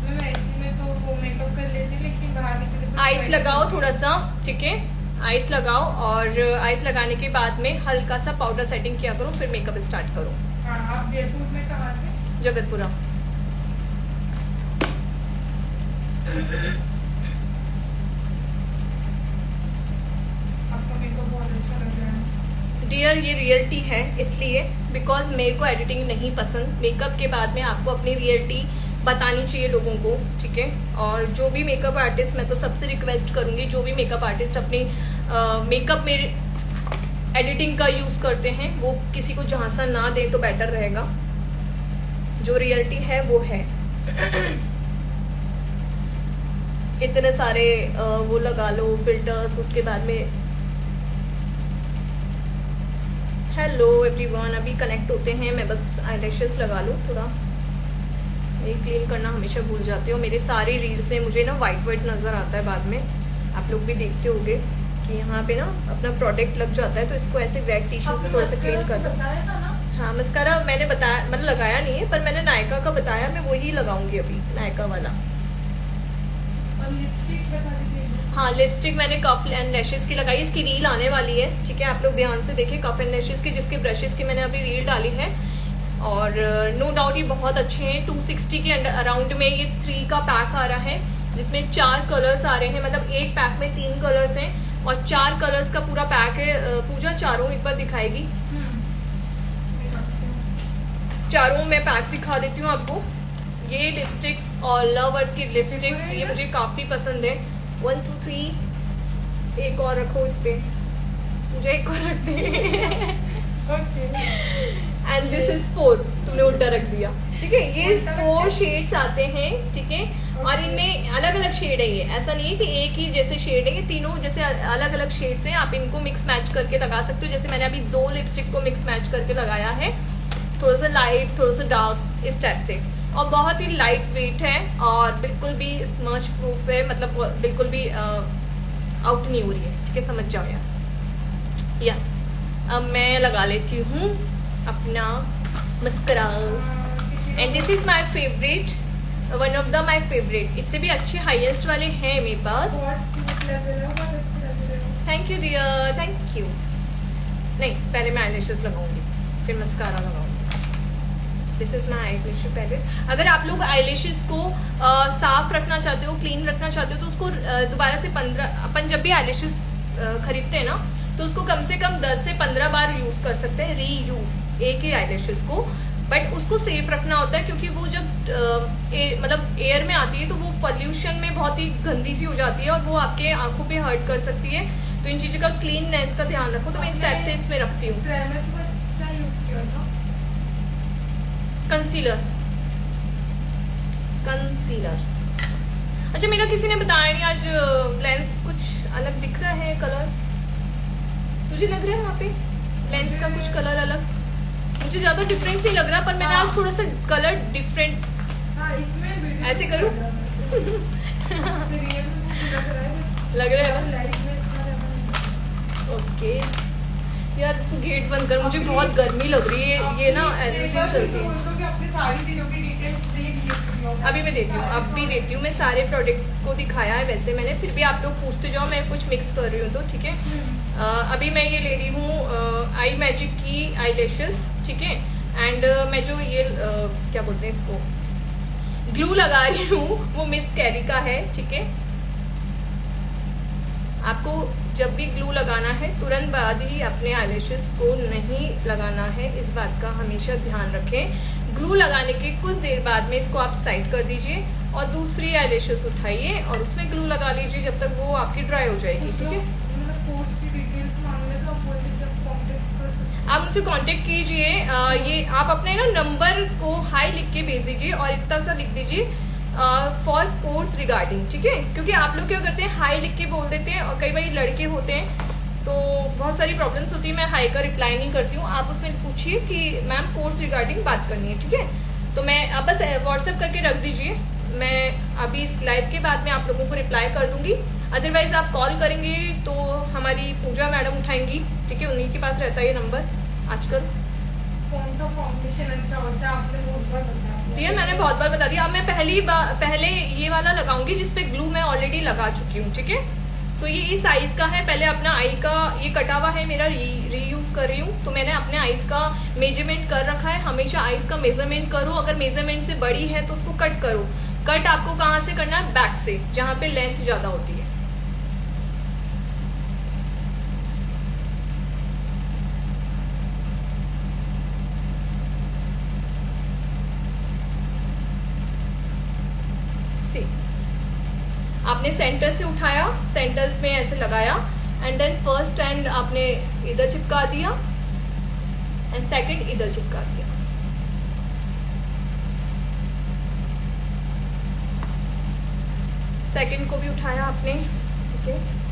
मैं वैसे में तो मेकअप कर लेती, लेकिन बाहर निकले तो आइस लगाओ थोड़ा सा, ठीक है? आइस लगाओ और आइस लगाने के बाद में हल्का सा पाउडर सेटिंग किया करो, फिर मेकअप स्टार्ट करो। हाँ, आप जयपुर में कहाँ से? जगतपुरा। आपका मेकअप बहुत अच्छा लग रहा है। डियर ये रियलिटी है, इसलिए बिकॉज मेरे को एडिटिंग नहीं पसंद। मेकअप के बाद में आपको अपनी रियलिटी बतानी चाहिए लोगों को, ठीक है? और जो भी मेकअप आर्टिस्ट, मैं तो सबसे रिक्वेस्ट करूंगी, जो भी मेकअप आर्टिस्ट अपनी मेकअप में एडिटिंग का यूज करते हैं वो किसी को झांसा ना दे तो बेटर रहेगा। जो रियलिटी है वो है। इतने सारे वो लगा लो फिल्टर्स, उसके बाद में हेलो एवरीवन, अभी कनेक्ट होते हैं। मैं बस आईलैशेस लगा लूँ थोड़ा, ये क्लीन करना हमेशा भूल जाती हूँ। मेरे सारी रील्स में मुझे ना वाइट नज़र आता है बाद में, आप लोग भी देखते होंगे कि यहाँ पे ना अपना प्रोडक्ट लग जाता है, तो इसको ऐसे वेट टिश्यू से थोड़ा सा क्लीन कर दो। हाँ मस्कारा मैंने बताया, मतलब लगाया नहीं है, पर मैंने नायका का बताया, मैं वही लगाऊंगी अभी, नायका वाला। और लिपस्टिक बता दीजिए। हाँ लिपस्टिक मैंने कफ एंड लैशेस की लगाई, इसकी रील आने वाली है, ठीक है? आप लोग ध्यान से देखिए कफ एंड लैशेस की, जिसके ब्रशेस की मैंने अभी रील डाली है। और नो डाउट ये बहुत अच्छे हैं। 260 के अराउंड में ये 3 का पैक आ रहा है, जिसमें 4 कलर्स आ रहे हैं, मतलब एक पैक में 3 कलर्स हैं और 4 कलर्स का पूरा पैक है। पूजा चारों एक बार दिखाएगी, चारों मैं पैक दिखा देती हूँ आपको। ये लिपस्टिक्स और लव अर्थ की लिपस्टिक्स ये मुझे काफी पसंद है। 1 2 3 एक और रखो इस पे, मुझे एक और रख दे। एंड दिस इज 4, तुमने उल्टा रख दिया, ठीक है? ये 4 शेड्स आते हैं, ठीक है? और इनमें अलग अलग शेड है। ये ऐसा नहीं है कि एक ही जैसे शेड है, ये तीनों जैसे अलग अलग शेड्स हैं। आप इनको मिक्स मैच करके लगा सकते हो। जैसे मैंने अभी 2 लिपस्टिक को मिक्स मैच करके लगाया है, थोड़ा सा लाइट थोड़ा सा डार्क, इस टाइप से। और बहुत ही लाइट वेट है और बिल्कुल भी स्मच प्रूफ है, मतलब बिल्कुल भी आउट नहीं हो रही है। ठीक है, समझ जाओ यार। या अब मैं लगा लेती हूँ अपना mascara, and this is my favourite, one of the my favourite. इससे भी अच्छे हाईएस्ट वाले हैं मेरे पास। बहुत क्यूट लग रहे हो, बहुत अच्छे लग रहे हो। Thank you dear, thank you. नहीं, पहले मैं आईलैशेस लगाऊंगी, फिर मस्कारा लगाऊंगी। This is my eyelash palette. अगर आप लोग आईलैशेस को साफ रखना चाहते हो, क्लीन रखना चाहते हो, तो उसको दोबारा से 15, अपन जब भी आईलैशेस खरीदते हैं ना, तो उसको कम से कम 10 से 15 बार यूज कर सकते हैं, री यूज एक ही आईलैशेस को। बट उसको सेफ रखना होता है, क्योंकि वो जब मतलब एयर में आती है तो वो पॉल्यूशन में बहुत ही गंदी सी हो जाती है और वो आपके आंखों पे हर्ट कर सकती है। तो इन चीजों का क्लीननेस का ध्यान रखो। तो मैं इस टाइप से इसमें रखती हूँ। क्या यूज किया था? Concealer, concealer. अच्छा, मेरा किसी ने बताया नहीं, आज लेंस कुछ अलग दिख रहा है, कलर तुझे लग रहा है वहाँ पे लेंस का कुछ कलर अलग? मुझे ज्यादा डिफरेंस नहीं लग रहा, पर मैंने आज थोड़ा सा कलर डिफरेंट। हाँ, इसमें ऐसे करूँ? लग रहा है ना? ओके यार, तू गेट बंद कर, मुझे बहुत गर्मी लग रही है। ये ना एनर्जी चलती है। अपनी सारी चीजों की डिटेल्स दे दी। अभी मैं देती हूँ, अब भी देती हूँ। मैं सारे प्रोडक्ट को दिखाया है वैसे मैंने, फिर भी आप लोग पूछते जाओ, मैं कुछ मिक्स कर रही हूँ तो ठीक है। अभी मैं ये ले रही हूँ आई मैजिक की आई लैशेस, ठीक है। एंड मैं जो ये क्या बोलते हैं इसको, ग्लू लगा रही हूँ, वो मिस कैरी का है, ठीक है। आपको जब भी ग्लू लगाना है, तुरंत बाद ही अपने आईलैशेस को नहीं लगाना है, इस बात का हमेशा ध्यान रखें। ग्लू लगाने के कुछ देर बाद में इसको आप साइड कर दीजिए और दूसरी आईलैशेस उठाइए और उसमें ग्लू लगा लीजिए जब तक वो आपकी ड्राई हो जाएगी, ठीक है। आप मुझसे कांटेक्ट कीजिए। ये आप अपने ना नंबर को हाई लिख के भेज दीजिए और इतना सा लिख दीजिए फॉर कोर्स रिगार्डिंग, ठीक है। क्योंकि आप लोग क्या करते हैं, हाई लिख के बोल देते हैं और कई बार लड़के होते हैं तो बहुत सारी प्रॉब्लम्स होती है। मैं हाई का रिप्लाई नहीं करती हूँ। आप उसमें पूछिए कि मैम कोर्स रिगार्डिंग बात करनी है, ठीक है। तो मैं आप बस व्हाट्सएप करके रख दीजिए, मैं अभी इस लाइव के बाद में आप लोगों को रिप्लाई कर दूंगी। अदरवाइज आप कॉल करेंगे तो हमारी पूजा मैडम उठाएंगी, ठीक है। उन्हीं के पास रहता है ये नंबर आजकल। कौन सा फॉर्मेशन अच्छा होता है, आपने बहुत बार बताया। डियर, मैंने बहुत बार बता दिया। अब मैं पहले ये वाला लगाऊंगी जिसपे ग्लू मैं ऑलरेडी लगा चुकी हूँ, ठीक है। सो ये इस आइज का है। पहले अपना आई का ये कटा हुआ है मेरा, रीयूज कर रही हूँ, तो मैंने अपने आइज का मेजरमेंट कर रखा है। हमेशा आइज का मेजरमेंट करो, अगर मेजरमेंट से बड़ी है तो उसको कट करो। कट आपको कहाँ से करना है, बैक से, जहाँ पे लेंथ ज्यादा होती है। आपने सेंटर से उठाया, सेंटर्स में ऐसे लगाया एंड देन फर्स्ट एंड आपने इधर चिपका दिया एंड सेकंड इधर चिपका दिया। सेकंड को भी उठाया आपने, ठीक है।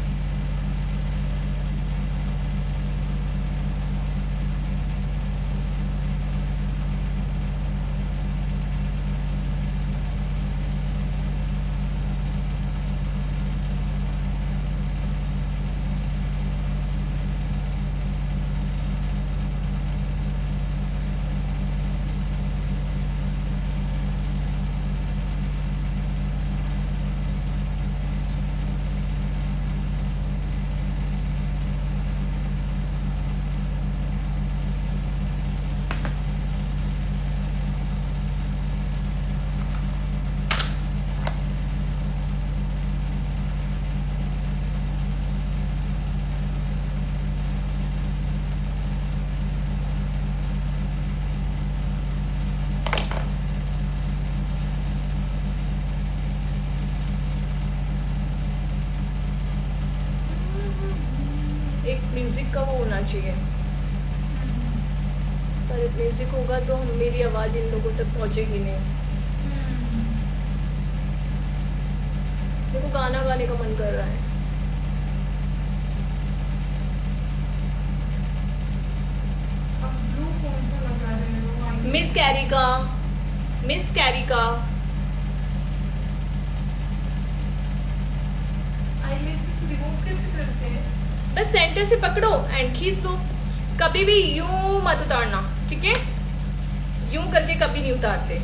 एक म्यूजिक का वो होना चाहिए, पर म्यूजिक होगा तो मेरी आवाज इन लोगों तक पहुंचेगी नहीं। मेरे को गाना गाने का मन कर रहा है। अब ब्लू कौन सा लगा रहे हो? मिस कैरी का, मिस कैरी का आईलैशेस रिमूव कैसे करते हैं? बस सेंटर से पकड़ो एंड खींच दो। कभी भी यूं मत उतारना, ठीक है? यूं करके कभी नहीं उतारते।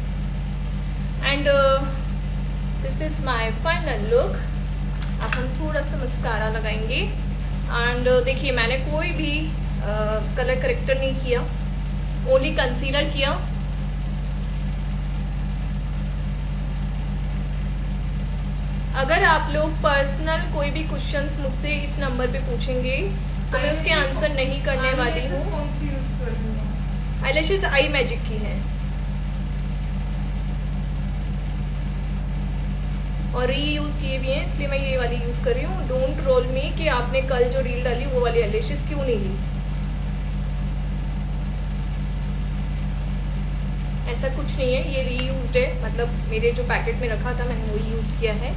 And this is my final look. अब हम थोड़ा सा मस्कारा लगाएंगे। एंड देखिए मैंने कोई भी कलर करेक्टर नहीं किया, ओनली कंसीलर किया। अगर आप लोग पर्सनल कोई भी क्वेश्चंस मुझसे इस नंबर पे पूछेंगे तो मैं उसके आंसर नहीं करने वाली हूँ। कौन सी यूज कर रही हो? आईलैशेस आई मैजिक की है और री यूज किए भी हैं, इसलिए मैं ये वाली यूज कर रही हूँ। डोंट रोल मी कि आपने कल जो रील डाली वो वाली आईलैशेस क्यों नहीं ली। ऐसा कुछ नहीं है, ये रीयूज्ड है, मतलब मेरे जो पैकेट में रखा था मैंने वही यूज किया है।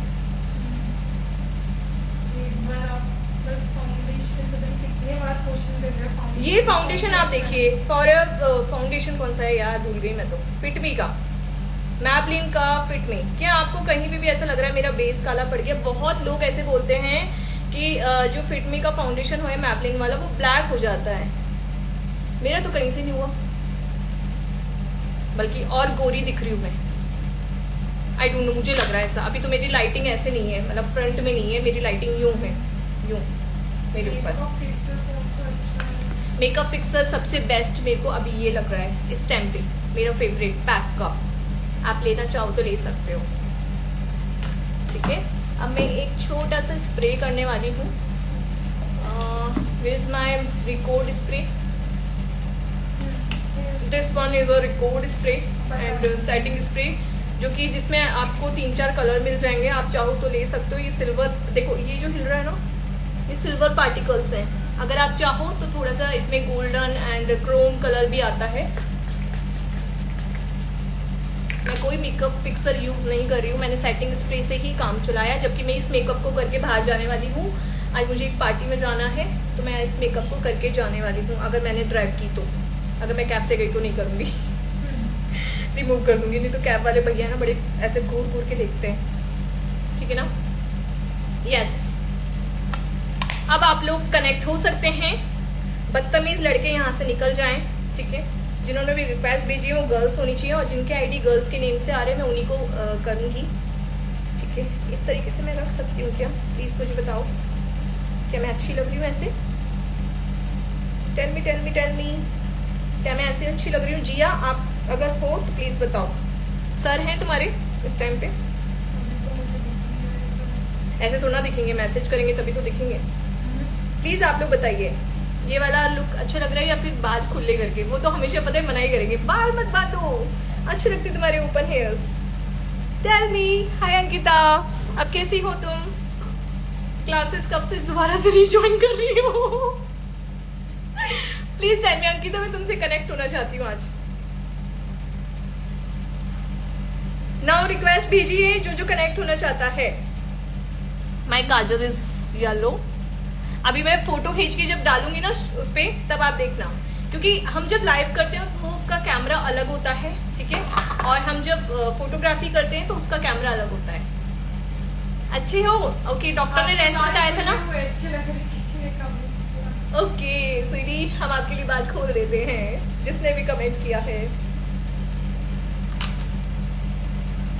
एक बार आप बस फाउंडेशन पता नहीं कितने बार क्वेश्चन कर रहे हो। ये फाउंडेशन आप देखिए, फॉर फाउंडेशन कौन सा है यार, भूल गई मैं तो। फिटमी का, मैबलिन का फिटमी। क्या आपको कहीं भी ऐसा लग रहा है मेरा बेस काला पड़ गया? बहुत लोग ऐसे बोलते हैं कि जो फिटमी का फाउंडेशन हो मैबलिन वाला वो ब्लैक हो जाता है। मेरा तो कहीं से नहीं हुआ, बल्कि और गोरी दिख रही हूँ मैं। आई डोंट नो, मुझे लग रहा है ऐसा। अभी तो मेरी लाइटिंग ऐसे नहीं है, मतलब फ्रंट में नहीं है, मेरी लाइटिंग यूं है, यूं मेरे ऊपर। मेकअप फिक्सर सबसे बेस्ट मेरे को अभी ये लग रहा है, इस टाइम पे मेरा फेवरेट पैक का। आप लेना चाहो तो ले सकते हो, ठीक है? अब मैं एक छोटा सा स्प्रे करने वाली हूँ। Which is my record spray. This one is a record spray and setting spray, जो कि जिसमें आपको 3-4 कलर मिल जाएंगे। आप चाहो तो ले सकते हो। ये सिल्वर, देखो ये जो हिल रहा है ना, ये सिल्वर पार्टिकल्स हैं। अगर आप चाहो तो थोड़ा सा इसमें गोल्डन एंड क्रोम कलर भी आता है। मैं कोई मेकअप फिक्सर यूज नहीं कर रही हूँ, मैंने सेटिंग स्प्रे से ही काम चलाया। जबकि मैं इस मेकअप को करके बाहर जाने वाली हूँ। आज मुझे एक पार्टी में जाना है तो मैं इस मेकअप को करके जाने वाली हूँ। अगर मैंने ड्राइव की तो, अगर मैं कैब से गई तो नहीं करूँगी, रिमूव कर दूंगी। नहीं तो कैब वाले भैया ना बड़े ऐसे घूर घूर के देखते हैं, ठीक है ना? यस। अब आप लोग कनेक्ट हो सकते हैं। बदतमीज लड़के यहाँ से निकल जाएं, ठीक है? जिन्होंने भी रिक्वेस्ट भेजी है वो गर्ल्स होनी चाहिए, और जिनके आईडी गर्ल्स के नेम से आ रहे हैं मैं उन्हीं को करूँगी, ठीक है? इस तरीके से मैं रख सकती हूँ क्या? प्लीज़ मुझे बताओ, क्या मैं अच्छी लग रही हूँ ऐसे? Tell me tell me tell me, क्या मैं ऐसे अच्छी लग रही हूँ? जिया, आप अगर हो तो प्लीज़ बताओ। सर हैं तुम्हारे इस टाइम पे? ऐसे थोड़ा ना दिखेंगे, मैसेज करेंगे तभी तो दिखेंगे। प्लीज़ आप लोग बताइए, ये वाला लुक अच्छा लग रहा है या फिर बाल खुले करके? वो तो हमेशा पता है मना ही करेंगे, बाल मत बांधो, अच्छे लगते तुम्हारे open hairs. Tell me. Hi Ankita, अब कैसी हो तुम? क्लासेस कब से दोबारा से रिज्वाइन कर रही हो? प्लीज टेल मी अंकिता, मैं तुमसे कनेक्ट होना चाहती हूँ आज। नाउ रिक्वेस्ट भेजिए जो कनेक्ट होना चाहता है। माई काजल इज येलो। अभी मैं फोटो खींच के जब डालूंगी ना उस पे, तब आप देखना, क्योंकि हम जब लाइव करते हैं तो उसका कैमरा अलग होता है, ठीक है? और हम जब फोटोग्राफी करते हैं तो उसका कैमरा अलग होता है। अच्छे हो? ओके, डॉक्टर ने रेस्ट बताया था ना? अच्छे लग रहे, किसी ने कमेंट किया। ओके स्वीटी, हम आपके लिए बात खोल देते हैं, जिसने भी कमेंट किया है।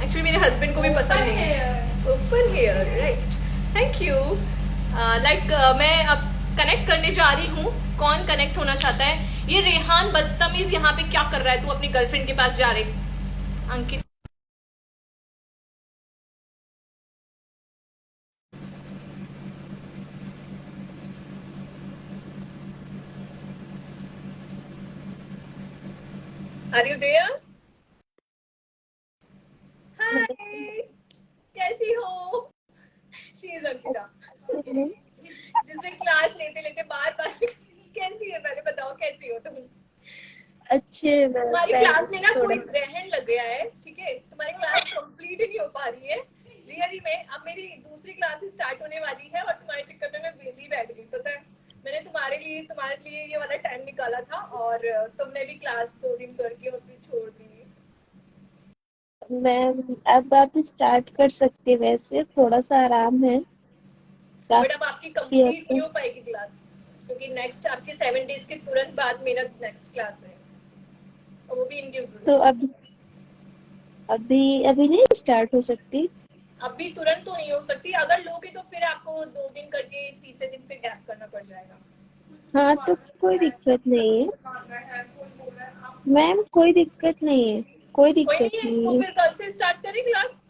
एक्चुअली मेरे हस्बैंड को भी पसंद नहीं है open hair, right? Thank you. मैं अब कनेक्ट करने जा रही हूँ। कौन कनेक्ट होना चाहता है? ये रेहान बदतमीज यहाँ पे क्या कर रहा है? तू अपनी गर्लफ्रेंड के पास जा रहे। अंकित, आर यू देयर? हाय, कैसी हो? शी इज अंकिता, जिसने क्लास लेते लेते बार बार कैसी है, पहले बताओ कैसी हो तुम? अच्छे तुम्हारी क्लास में ना कोई थोड़ा ग्रहण लग गया है, ठीक है? तुम्हारी क्लास कंप्लीट ही नहीं हो पा रही है रियली में। अब मेरी दूसरी क्लास स्टार्ट होने वाली है और तुम्हारे चक्कर में मैं वेली बैठ गई, पता है? मैंने तुम्हारे लिए ये वाला टाइम निकाला था और तुमने भी क्लास 2 दिन करके और फिर छोड़ दी। मैं अब आप स्टार्ट कर सकते, वैसे थोड़ा सा आराम है बट अब आपकी काफी हद कंप्लीट नहीं तक। हो पाएगी क्लास, क्योंकि नेक्स्ट आपके 7 डेज के तुरंत बाद मेरा नेक्स्ट क्लास है, और वो भी इंडिविजुअल। तो अभी अभी अभी नहीं स्टार्ट हो सकती? अभी तुरंत तो नहीं हो सकती, अगर लोगे तो फिर आपको 2 दिन करके तीसरे दिन फिर गैप करना पड़ जाएगा। हाँ तो कोई दिक्कत नहीं है मैम, कोई दिक्कत नहीं है, कोई कोई दिक्कत नहीं है, नहीं तो है। फिर कल से स्टार्ट करें क्लास।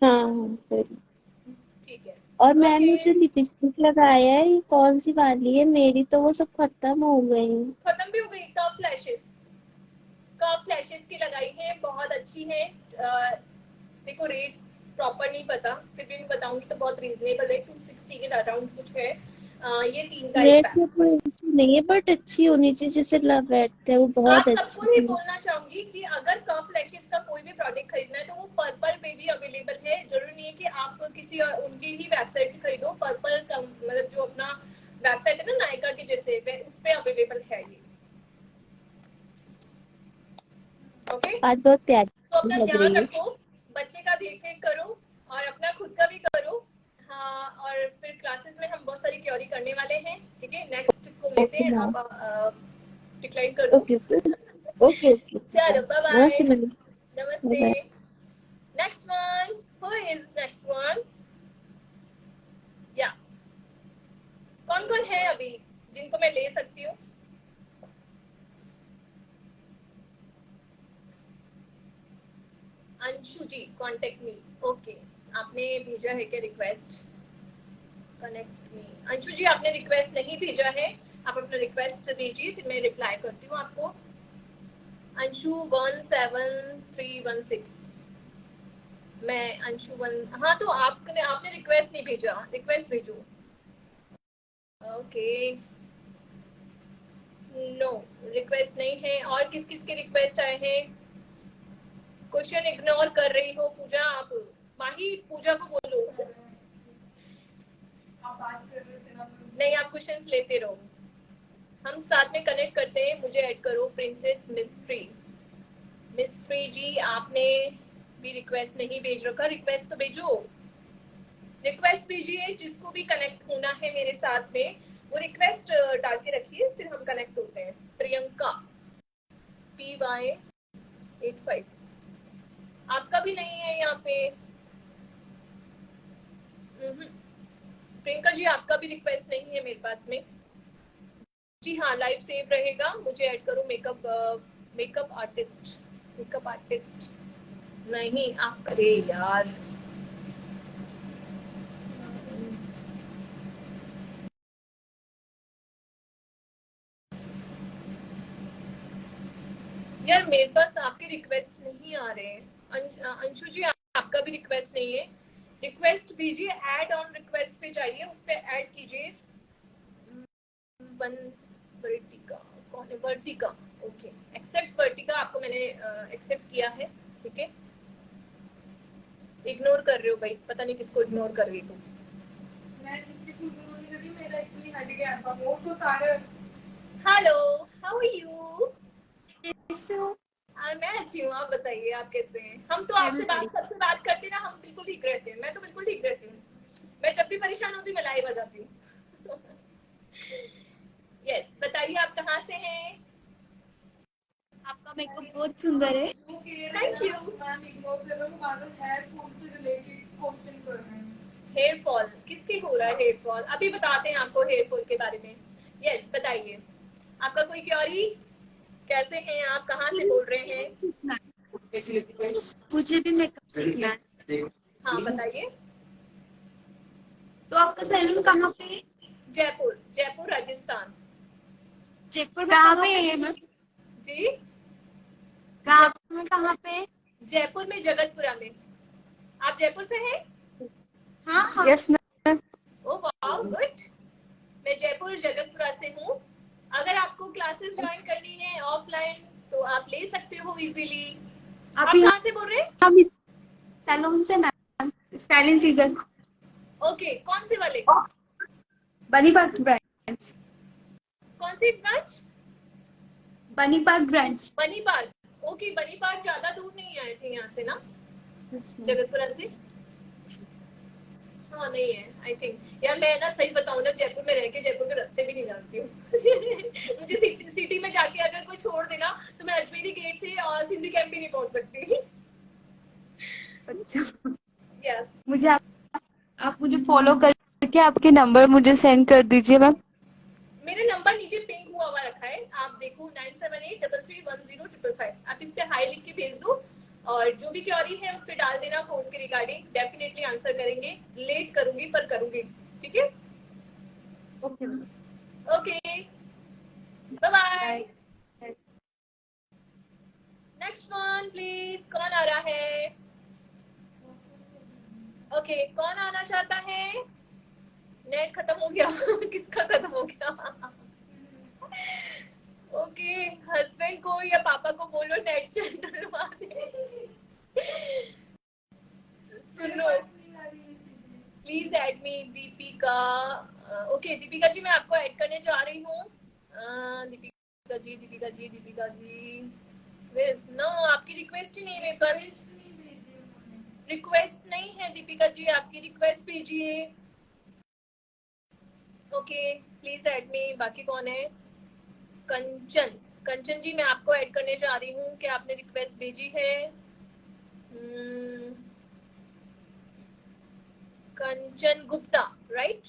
हाँ हाँ कोई। ठीक है। और मैंने ओके, जो लिपस्टिक लगाया है ये कौन सी वाली है? मेरी तो वो सब खत्म हो गई। खत्म भी हो गई। कर्व फ्लैशेस, कर्व फ्लैशेस की लगाई है, बहुत अच्छी है। देखो रेट प्रॉपर नहीं पता, फिर भी मैं बताऊंगी तो बहुत रीजनेबल है, 260 के अराउंड कुछ है। ये 3 का एक रेट पैक। में कोई इशू नहीं है बट अच्छी होनी चाहिए, जैसे लव रेट है वो आप बहुत सबको अच्छी ही थी। बोलना चाहूंगी कि अगर कर्व लैशेस का कोई भी प्रोडक्ट खरीदना है तो वो पर्पल पे भी अवेलेबल है। जरूरी नहीं है कि आप किसी उनकी ही वेबसाइट से खरीदो। पर्पल का मतलब जो अपना वेबसाइट है ना नायका के जैसे, उस पे अवेलेबल है ये। ओके, आज बहुत तो अपना प्यारी लग ध्यान रही है। रखो, बच्चे का देख रेख करो और अपना खुद का भी करो। हाँ, और फिर क्लासेस में हम बहुत सारी क्योरी करने वाले हैं। ठीक है, नेक्स्ट को लेते ओके हैं, मैम। आप डिक्लाइन कर दो। Okay okay okay okay. चलो बाय बाय, नमस्ते मैम। बाय नमस्ते। Bye. Next one, who is next one? या कौन कौन है अभी जिनको मैं ले सकती हूँ? Anshu ji contact me. Okay, आपने भेजा है क्या request? Connect me. Anshu ji आपने रिक्वेस्ट नहीं भेजा है, आप अपना रिक्वेस्ट भेजिए, फिर मैं रिप्लाई करती हूँ आपको। अंशु 17316, मैं अंशु 1। हाँ तो आपने रिक्वेस्ट नहीं भेजा, रिक्वेस्ट भेजो। ओके, नो रिक्वेस्ट नहीं है। और किस किस के रिक्वेस्ट आए हैं? क्वेश्चन इग्नोर कर रही हो पूजा आप। माही पूजा को बोलो। आप बात कर रहे थे ना। नहीं, आप क्वेश्चंस लेते रहो, हम साथ में कनेक्ट करते हैं। मुझे ऐड करो प्रिंसेस मिस्ट्री। मिस्ट्री जी आपने भी रिक्वेस्ट नहीं भेज रखा, रिक्वेस्ट तो भेजो। रिक्वेस्ट भेजिए, जिसको भी कनेक्ट होना है मेरे साथ में वो रिक्वेस्ट डाल के रखिए, फिर हम कनेक्ट होते हैं। प्रियंका PY85, आपका भी नहीं है यहाँ पे। प्रियंका जी आपका भी रिक्वेस्ट नहीं है मेरे पास में। जी हाँ, लाइव सेव रहेगा, मुझे ऐड करो। मेकअप आर्टिस्ट, मेकअप आर्टिस्ट नहीं आप करे यार। यार मेरे पास आपके रिक्वेस्ट नहीं आ रहे हैं। अंशु जी आपका भी रिक्वेस्ट नहीं है, रिक्वेस्ट भेजिए। ऐड ऑन रिक्वेस्ट पे जाइए, उस पे ऐड कीजिए। वर्तिका, कौन है वर्तिका? ओके, एक्सेप्ट वर्तिका, आपको मैंने एक्सेप्ट किया है। ठीक है, इग्नोर कर रहे हो भाई, पता नहीं किसको इग्नोर कर रही तुम। मैं किसी को इग्नोर नहीं कर रही, मेरा एक्चुअली हट गया था वो तो सारे। Hello, how are you? कैसे हो? मैं अच्छी हूँ, आप बताइए आप कैसे हैं? हम तो आपसे सबसे बात करते ना, हम बिल्कुल ठीक रहते हैं। मैं तो बिल्कुल ठीक रहती हूँ, मैं जब भी परेशान होती हूँ मैं लाइव आ जाती हूँ। यस, बताइए आप कहाँ से हैं? आपका मेकअप बहुत सुंदर है। Thank you. मैम इग्नोर कर रहा हूँ, हमारा हेयर फॉल से रिलेटेड क्वेश्चन कर रहे हैं। हेयर फॉल किसके हो रहा है? हेयर फॉल अभी बताते हैं आपको हेयर फॉल के बारे में। यस बताइए, आपका कोई क्वेरी? कैसे हैं आप, कहाँ से बोल रहे हैं? मुझे भी मेकअप सीखना है। हाँ बताइए। तो आपका सैलून कहाँ पे है? जयपुर, जयपुर राजस्थान। जयपुर कहाँ पे है मैम? जी कहाँ पे है? जयपुर में जगतपुरा में। आप जयपुर से हैं? हाँ हाँ। Yes ma'am. Oh wow good. मैं जयपुर जगतपुरा से हूँ। अगर आपको क्लासेस ज्वाइन करनी है ऑफलाइन तो आप ले सकते हो इजीली। आप कहाँ से बोल रहे हैं? हम इस सैलून से मैम, स्टाइलिंग सीजन। ओके, कौन से वाले? बनी पार्क ब्रांच। कौन सी ब्रांच? बनी पार्क ब्रांच। बनी पार्क। ओके, बनी पार्क ज्यादा दूर नहीं आए थे यहाँ से ना, जगतपुरा से। हाँ नहीं है आई थिंक। यार मैं ना सही बताऊँ ना, जयपुर में रह के जयपुर के रास्ते भी नहीं जानती हूँ। मुझे सिटी में जाके अगर कोई छोड़ देना तो मैं अजमेरी गेट से और सिंधी कैंप भी नहीं पहुंच सकती। अच्छा, यस। मुझे आप मुझे फॉलो करके आपके नंबर मुझे सेंड कर दीजिए मैम। मेरा नंबर नीचे पिंक हुआ रखा है, आप देखो 9783310555। आप इस पे हाई लिख के भेज दो और जो भी क्वेरी है उस पे डाल देना कोर्स के रिगार्डिंग, डेफिनेटली आंसर करेंगे। लेट करूंगी पर करूंगी, ठीक है? Okay ma'am. Okay, bye bye. Next one please, कौन आ रहा है? ओके, कौन आना चाहता है? नेट खत्म हो गया। किसका खत्म हो गया? ओके, हस्बैंड को या पापा को बोलो नेट चैनल डलवा दे। सुनो, please add me Deepika. Okay Deepika ji, मैं आपको ऐड करने जा रही हूँ। दीपिका जी, दीपिका जी, दीपिका जी, नो आपकी रिक्वेस्ट ही नहीं है मेरे पास। रिक्वेस्ट नहीं है दीपिका जी, आपकी रिक्वेस्ट भेजिए। ओके प्लीज ऐड मी। बाकी कौन है? कंचन, कंचन जी मैं आपको ऐड करने जा रही हूँ, क्या आपने रिक्वेस्ट भेजी है? कंचन गुप्ता, राइट?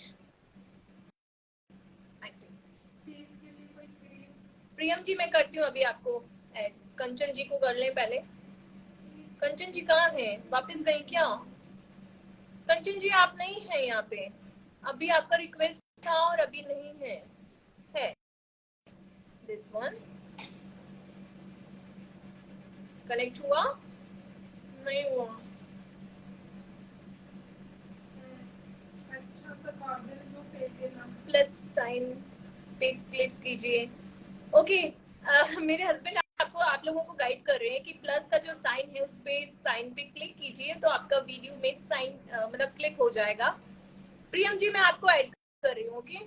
प्रियम जी मैं करती हूँ अभी आपको ऐड। कंचन जी को कर लें पहले। कंचन जी कहाँ हैं? वापस गई क्या? कंचन जी आप नहीं हैं यहाँ पे, अभी आपका रिक्वेस्ट था और अभी नहीं है दिस वन। कनेक्ट हुआ? नहीं हुआ। प्लस साइन पे क्लिक कीजिए। ओके, मेरे हस्बैंड आपको, आप लोगों को गाइड कर रहे हैं कि प्लस का जो साइन है उस पे साइन पे क्लिक कीजिए तो आपका वीडियो में साइन मतलब क्लिक हो जाएगा। प्रियम जी मैं आपको ऐड कर रही हूँ। ओके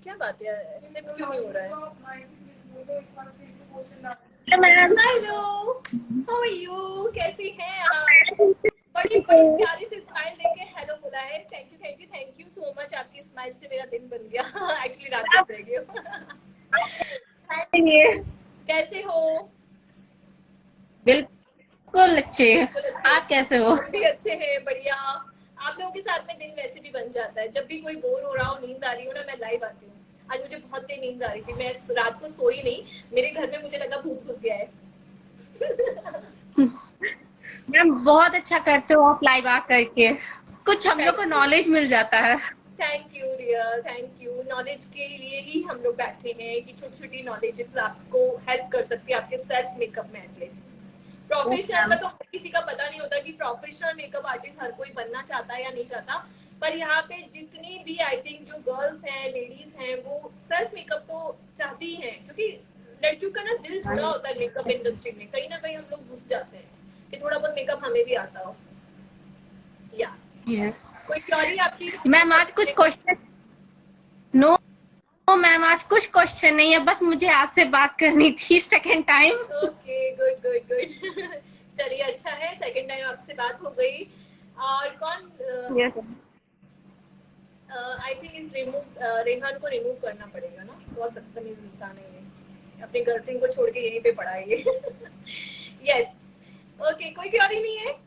क्या बात है, एक्सेप्ट क्यों नहीं हो रहा है? Hello, how are you? कैसी हैं आप? बड़ी बड़ी प्यारी सी स्माइल देके हेलो बोला है। Thank you thank you thank you so much. आपकी स्माइल से मेरा दिन बन गया। एक्चुअली रात को रह गई। कैसे हो? बिल्कुल अच्छे। बिल्कुल अच्छे। आप कैसे हो? हम भी अच्छे हैं, बढ़िया। आप लोगों के साथ में दिन वैसे भी बन जाता है। जब भी कोई बोर हो रहा हो, नींद आ रही हो ना, मैं लाइव आती हूँ। आज मुझे बहुत तेज नींद आ रही थी, मैं रात को सोई नहीं। मेरे घर में मुझे लगा भूत घुस गया है। मैम बहुत अच्छा करते हो आप लाइव आ करके, कुछ हम लोग को नॉलेज मिल जाता है। Thank you Riya, thank you. Knowledge के लिए ही हम लोग बैठे हैं कि छोटी छोटी नॉलेजेस आपको हेल्प कर सकती है आपके सेल्फ मेकअप में एटलीस्ट। प्रोफेशनल का तो हर किसी का पता नहीं होता कि प्रोफेशनल मेकअप आर्टिस्ट हर कोई बनना चाहता है या नहीं चाहता, पर यहाँ पे जितनी भी आई थिंक जो गर्ल्स हैं, लेडीज हैं, वो सेल्फ मेकअप तो चाहती हैं, क्योंकि लड़कियों का ना दिल जुड़ा होता है मेकअप इंडस्ट्री में। कहीं ना कहीं हम लोग घुस जाते हैं कि थोड़ा बहुत मेकअप हमें भी आता हो। या कोई क्वेरी आपकी? मैम आज कुछ क्वेश्चन? नो मैम आज कुछ क्वेश्चन नहीं है, बस मुझे आपसे बात करनी थी second time. Okay good good good. चलिए अच्छा है, सेकंड टाइम आपसे बात हो गई। और कौन? आई थिंक इस रेहान को रिमूव करना पड़ेगा ना, बहुत बदतमीज इंसान है ये, अपनी गर्लफ्रेंड को छोड़ के यहीं पे पड़ा है ये। यस ओके, कोई क्वेरी नहीं है?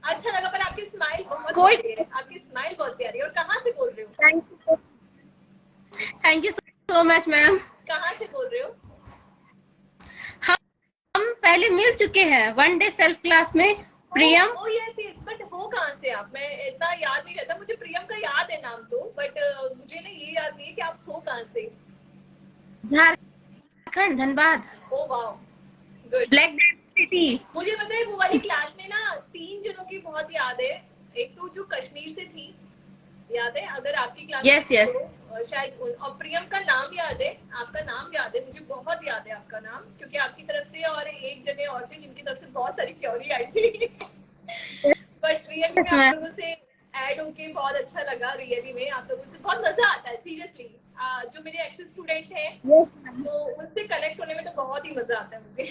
अच्छा लगा, पर आपकी स्माइल बहुत प्यारी है, आपकी स्माइल बहुत प्यारी है। और कहाँ से बोल रहे हो? Thank you so much ma'am. कहाँ से बोल रहे हो? हम पहले मिल चुके हैं वन डे सेल्फ क्लास में। प्रियम। ओ यस यस, बट हो कहाँ से आप? मैं इतना याद नहीं रहता मुझे। प्रियम का याद है नाम तो, बट मुझे ना ये याद नहीं है कि आप हो कहाँ से। Jharkhand, Dhanbad. Oh wow good. Black city. मुझे पता है वो वाली क्लास में ना 3 जनों की बहुत याद है। एक तो जो कश्मीर से थी, याद है? अगर आपकी क्लास yes. तो शायद, और प्रियम का नाम याद है, आपका नाम याद है, मुझे बहुत याद है आपका नाम, क्योंकि आपकी तरफ से और एक जगह और थे जिनकी तरफ से बहुत सारी क्वेरी आई थी। बट रियली में आप लोगों से ऐड होके बहुत अच्छा लगा। रियली में आप लोगों से बहुत मजा आता है सीरियसली। जो मेरे एक्सेस स्टूडेंट हैं तो उनसे कनेक्ट होने में तो बहुत ही मजा आता है मुझे।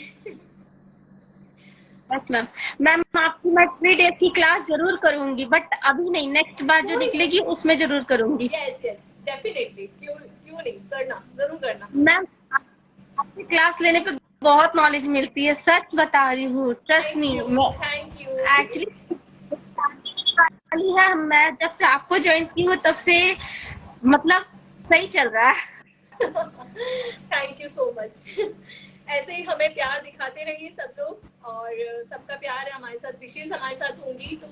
बस मैम, मैम आपकी मैं 3 डेज की क्लास जरूर करूंगी, बट अभी नहीं, नेक्स्ट बार जो निकलेगी उसमें जरूर करूंगी। यस यस, डेफिनेटली, क्यों क्यों नहीं, करना, जरूर करना। मैम आपकी क्लास लेने पे बहुत नॉलेज मिलती है, सच बता रही हूँ, ट्रस्ट थैंक मी। यू, मैं थैंक यू। एक्चुअली वाली है, मैं जब से आपको ज्वाइन की हूँ तब से मतलब सही चल रहा है। Thank you so much. ऐसे ही हमें प्यार दिखाते रहिए सब लोग, और सबका प्यार है हमारे साथ, विशेष हमारे साथ होंगी तो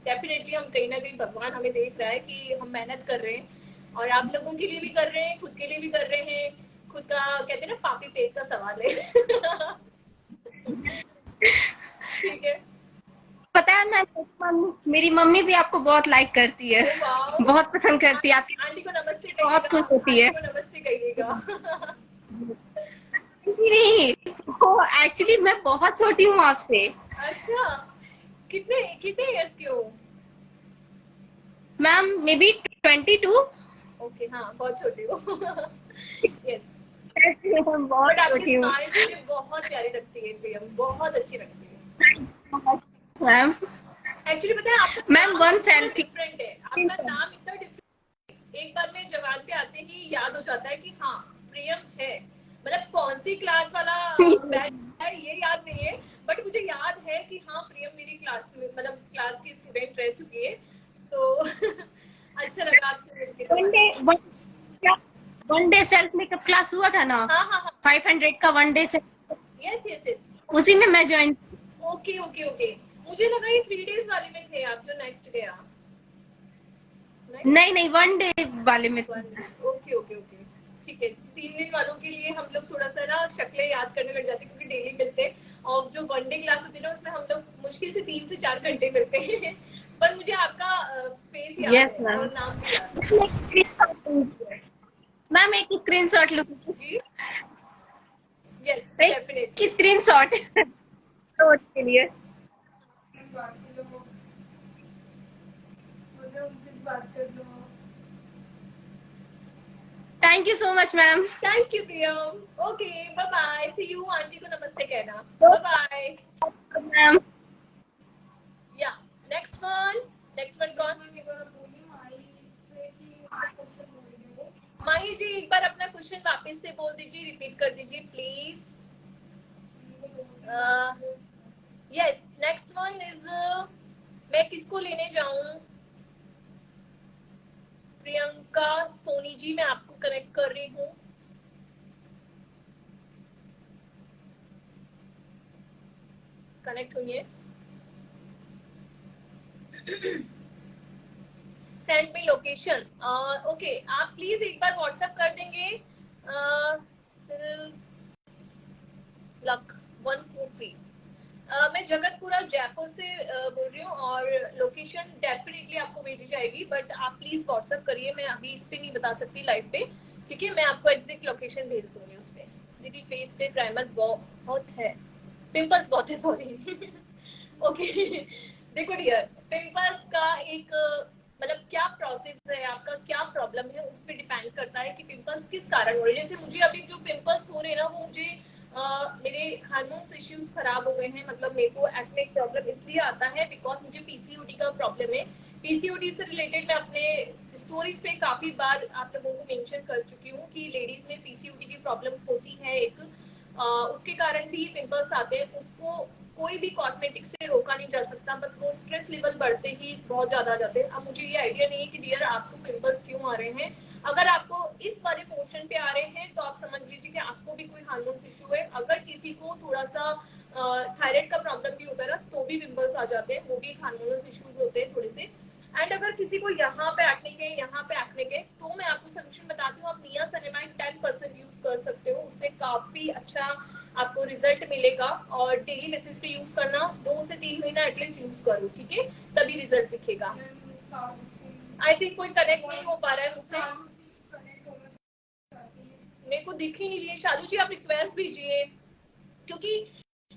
डेफिनेटली हम कहीं ना कहीं भगवान हमें देख रहा है कि हम मेहनत कर रहे हैं, और आप लोगों के लिए भी कर रहे हैं, खुद के लिए भी कर रहे हैं। खुद का कहते हैं ना, पापी पेट का सवाल है। ठीक है। पता है, मेरी मम्मी भी आपको बहुत लाइक करती है, ओ वाओ, बहुत पसंद करती है, आपकी आंटी को नमस्ते बहुत कहिएगा, खुश होती आंटी है। को नमस्ते कहिएगा। नहीं, वो एक्चुअली मैं बहुत छोटी हूँ आपसे। अच्छा, कितने कितने इयर्स के हो? Ma'am may be 22। ओके, हाँ, बहुत छोटे हो। यस, बहुत बट आपकी छोटी हूँ स्माइल मुझे बहुत प्यारी लगती है प्रियम, बहुत अच्छी लगती है। मैम। एक्चुअली पता है, आपका मैम नाम वन इतना सेल्फी। डिफरेंट है, आपका नाम इतना डिफरेंट, एक बार में जवान पे आते ही याद हो जाता है कि हाँ, प्रियम है। मतलब कौन सी क्लास वाला बैच है ये याद नहीं है, बट मुझे याद है कि हाँ, प्रियम मेरी क्लास में, मतलब क्लास की स्टूडेंट रह चुकी है। सो अच्छा लगा आपसे मिलकर। One day self makeup class हुआ था ना, हाँ हाँ हाँ, 500 का वन डे से, यस यस यस। उसी में मैं ज्वाइन। ओके ओके ओके, मुझे लगा ये 3 डेज वाले में थे आप, जो नेक्स्ट डे आ। नहीं नहीं, वन डे वाले में। ओके ओके ओके, ठीक है। 3 दिन वालों के लिए हम लोग थोड़ा सा ना शक्लें याद करने लग जाते हैं, क्योंकि डेली मिलते हैं, और जो वन डे क्लास होती है ना, उसमें हम लोग मुश्किल से 3 से 4 घंटे मिलते हैं। पर मुझे आपका फेस याद यस है मैम। और नाम भी याद है। मैम एक स्क्रीनशॉट लो जी, यस एक डेफिनेटली। स्क्रीनशॉट के लिए। बात कर लो, मुझे उनसे भी बात कर लो। Thank you so much ma'am. Thank you Priyam, okay, bye bye, see you, aunty को नमस्ते कहना, बाय बाय। मैम या नेक्स्ट वन कौन? मैं एक बार बोली माई से कि क्वेश्चन बोल रही हूँ। माही जी, एक बार अपना क्वेश्चन वापस से बोल दीजिए, रिपीट कर दीजिए please. Yes, next one is, मैं किसको लेने जाऊं? प्रियंका सोनी जी, मैं आपको कनेक्ट कर रही हूँ। कनेक्ट हुई, सेंड मी लोकेशन। ओके, आप प्लीज एक बार व्हाट्सएप कर देंगे। लक 143। मैं जगतपुरा जयपुर से बोल रही हूँ, और लोकेशन डेफिनेटली आपको भेजी जाएगी, बट आप प्लीज व्हाट्सएप करिए, मैं अभी इस पे नहीं बता सकती लाइव पे, ठीक है? मैं आपको एग्जैक्ट लोकेशन भेज दूंगी उस पे। दीदी फेस पे प्राइमर बहुत है, पिंपल्स बहुत है, सॉरी। ओके, देखो डियर, पिंपल्स का एक मतलब क्या प्रोसेस है, आपका क्या प्रॉब्लम है, उस पर डिपेंड करता है कि पिंपल्स किस कारण हो रहे हैं। जैसे मुझे अभी जो पिंपल्स हो रहे हैं ना, वो मुझे मेरे हार्मोन्स इश्यूज खराब हो गए हैं, मतलब मेरे को एक्ने प्रॉब्लम इसलिए आता है बिकॉज मुझे पीसीओडी का प्रॉब्लम है। पीसीओडी से रिलेटेड मैं अपने स्टोरीज पे काफी बार आप लोगों को मेंशन कर चुकी हूँ कि लेडीज में पीसीओडी की प्रॉब्लम होती है एक, उसके कारण भी पिंपल्स आते हैं। उसको कोई भी कॉस्मेटिक से रोका नहीं जा सकता, बस वो स्ट्रेस लेवल बढ़ते ही बहुत ज्यादा आ जाते हैं। अब मुझे ये आइडिया नहीं है कि डियर आपको पिंपल्स क्यों आ रहे हैं। अगर आपको इस वाले पोर्शन पे आ रहे हैं तो आप समझ लीजिए कि आपको भी कोई हार्मोन्स इशू है। अगर किसी को थोड़ा सा थायराइड का प्रॉब्लम भी होता है ना, तो भी पिंपल्स आ जाते हैं, वो भी हार्मोनल इश्यूज होते हैं थोड़े से। एंड अगर किसी को यहाँ पे एक्ने के, यहाँ पे एक्ने के, तो मैं आपको सोल्यूशन बताती हूँ, आप नियासिनामाइड 10% यूज कर सकते हो, उससे काफी अच्छा आपको रिजल्ट मिलेगा। और डेली बेसिस पे यूज करना, 2 से 3 महीना एटलीस्ट यूज करो, ठीक है? तभी रिजल्ट दिखेगा। आई थिंक कोई कनेक्ट नहीं हो पा रहा है मुझसे, मेरे को दिख ही नहीं रही है। शालू जी आप रिक्वेस्ट भेजिए, क्योंकि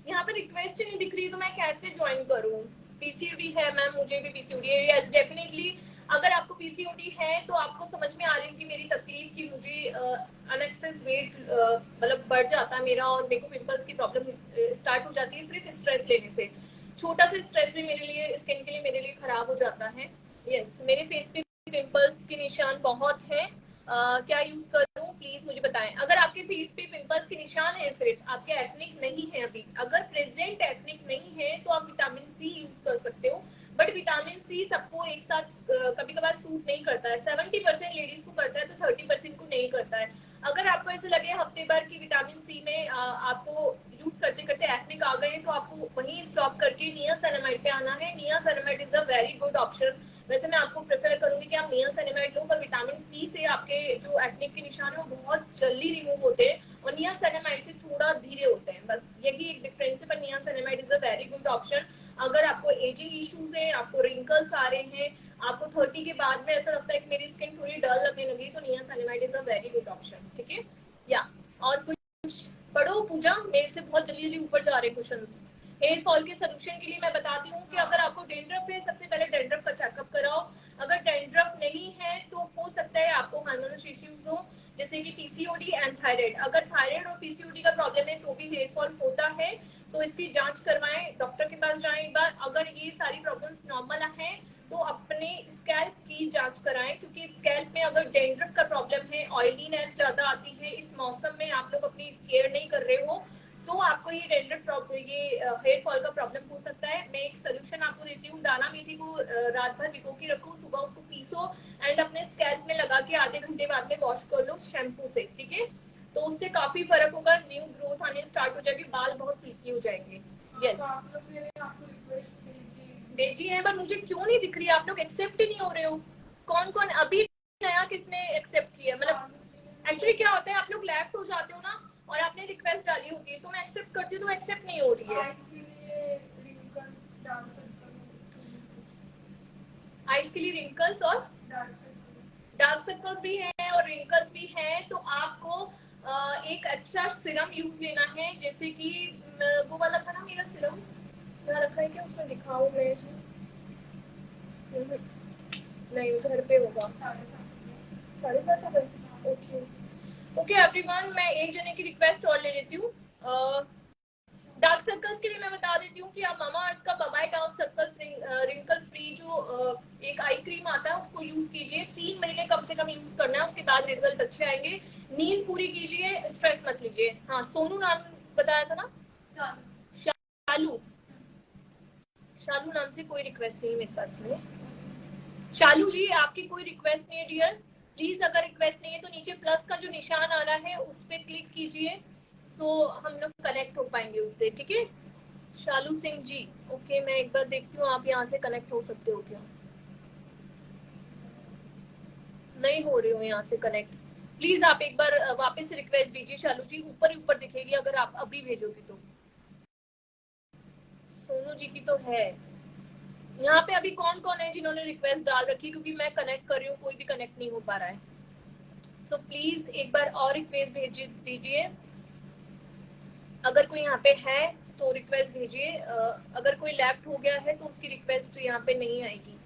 यहाँ पे रिक्वेस्ट ही नहीं दिख रही, तो मैं कैसे ज्वाइन करूँ? पीसीओडी है मैम, मुझे भी पीसीओडी है, यस डेफिनेटली। अगर आपको पीसीओडी है तो आपको समझ में आ रही है कि मेरी तकलीफ की मुझे अनएक्सेस वेट मतलब बढ़ जाता है मेरा, और मेरे को पिंपल्स की प्रॉब्लम स्टार्ट हो जाती है सिर्फ स्ट्रेस लेने से। छोटा सा स्ट्रेस भी मेरे लिए, स्किन के लिए मेरे लिए खराब हो जाता है। यस, मेरे फेस पे पिंपल्स के निशान बहुत हैं। क्या यूज करूं प्लीज मुझे बताएं। अगर आपके फेस पे पिंपल्स के निशान है, सिर्फ आपके एक्निक नहीं है अभी, अगर प्रेजेंट एक्निक नहीं है तो आप विटामिन सी यूज कर सकते हो। बट विटामिन सी सबको एक साथ कभी कभार सूट नहीं करता है। 70% लेडीज को करता है तो 30% को नहीं करता है। अगर आपको ऐसे लगे हफ्ते भर की विटामिन सी में आपको यूज करते करते एक्निक आ गए तो आपको वहीं स्टॉप करके नियासिनामाइड पे आना है। Niacinamide is a very good option. वैसे मैं आपको प्रेफर करूंगी कि आप नियासिनामाइड लो, पर विटामिन सी से आपके जो एक्निक के निशान है वो बहुत जल्दी रिमूव होते हैं और नियासिनामाइड से थोड़ा धीरे होते हैं। बस यही एक डिफरेंस है, पर niacinamide is a very good option. अगर आपको एजिंग इश्यूज है, आपको रिंकल्स आ रहे हैं, आपको 30 के बाद में ऐसा लगता है कि मेरी स्किन थोड़ी डल लगने लगी, तो niacinamide is a very good option. ठीक है, या और कुछ पढ़ो पूजा, मेरे से बहुत जल्दी जल्दी ऊपर जा रहे क्वेश्चंस। हेयर फॉल के सोल्यूशन के लिए मैं बताती हूँ कि अगर आपको डेंड्रफ है, सबसे पहले डेंड्रफ का चेकअप कराओ। अगर डेंड्रफ नहीं है तो हो सकता है आपको हार्मोनल इश्यूज हो, जैसे कि पीसीओडी एंड थायराइड। अगर थायराइड और पीसीओडी का प्रॉब्लम है तो भी हेयर फॉल होता है, तो इसकी जांच करवाएं, डॉक्टर के पास जाएं एक बार। अगर ये सारी प्रॉब्लम्स नॉर्मल हैं तो अपने स्कैल्प की जांच कराएं, क्योंकि स्कैल्प में अगर डेंड्रफ का प्रॉब्लम है, ऑयलीनेस ज्यादा आती है, इस मौसम में आप लोग अपनी केयर नहीं कर रहे हो, तो आपको ये डेंड्रफ प्रॉब्लम, ये हेयर फॉल का प्रॉब्लम हो सकता है। मैं एक सोल्यूशन आपको देती हूँ। दाना मेथी को रात भर भिगो के रखो, सुबह उसको पीसो एंड अपने स्कैल्प में लगा के आधे घंटे बाद में वॉश कर लो शैम्पू से। ठीक है, तो उससे काफी फर्क होगा, न्यू ग्रोथ आने स्टार्ट हो जाएगी, बाल बहुत सिल्की हो जाएंगे। यस, भेजी है, पर मुझे क्यों नहीं दिख रही, आप लोग एक्सेप्ट ही नहीं हो रहे हो। कौन कौन अभी नया किसने एक्सेप्ट किया? मतलब एक्चुअली क्या होता है, आप लोग लेफ्ट हो जाते हो ना और आपने रिक्वेस्ट डाली होती है, तो मैं एक्सेप्ट करती हूँ तो एक्सेप्ट नहीं हो रही है। आइज के लिए रिंकल्स और डार्क सर्कल्स भी हैं और रिंकल्स भी हैं, तो आपको एक अच्छा सिरम यूज लेना है, जैसे कि वो वाला था ना मेरा सिरम, यहाँ रखा है क्या, उसमें दिखाऊं मैं? नहीं, घर पे होगा। 7:30 हो गए। ओके ओके एवरीवन, मैं एक जने की रिक्वेस्ट और ले लेती हूँ। डार्क सर्कल्स के लिए मैं बता देती हूँ कि आप मामा अर्थ का बबाई डार्क सर्कल्स रिंकल फ्री जो एक आई क्रीम आता है उसको यूज कीजिए। 3 महीने कम से कम यूज करना है, उसके बाद रिजल्ट अच्छे आएंगे। नींद पूरी कीजिए, स्ट्रेस मत लीजिए। हाँ, सोनू नाम बताया था ना, शालू, शालू नाम से कोई रिक्वेस्ट नहीं मेरे पास में। शालू जी, आपकी कोई रिक्वेस्ट नहीं है डियर, प्लीज अगर रिक्वेस्ट नहीं है तो नीचे प्लस का जो निशान आ रहा है उस पर क्लिक कीजिए, सो हम लोग कनेक्ट हो पाएंगे उससे। ठीक है, शालू सिंह जी, ओके, मैं एक बार देखती हूँ आप यहाँ से कनेक्ट हो सकते हो क्या। नहीं हो रहे हो यहाँ से कनेक्ट, प्लीज आप एक बार वापस से रिक्वेस्ट दीजिए शालू जी, ऊपर ही ऊपर दिखेगी अगर आप अभी भेजोगे तो। सोनू जी की तो है। यहाँ पे अभी कौन कौन है जिन्होंने रिक्वेस्ट डाल रखी, क्योंकि मैं कनेक्ट कर रही हूँ, कोई भी कनेक्ट नहीं हो पा रहा है। सो प्लीज एक बार और रिक्वेस्ट भेज दीजिए, अगर कोई यहाँ पे है तो रिक्वेस्ट भेजिए। अगर कोई लेफ्ट हो गया है तो उसकी रिक्वेस्ट यहाँ पे नहीं आएगी।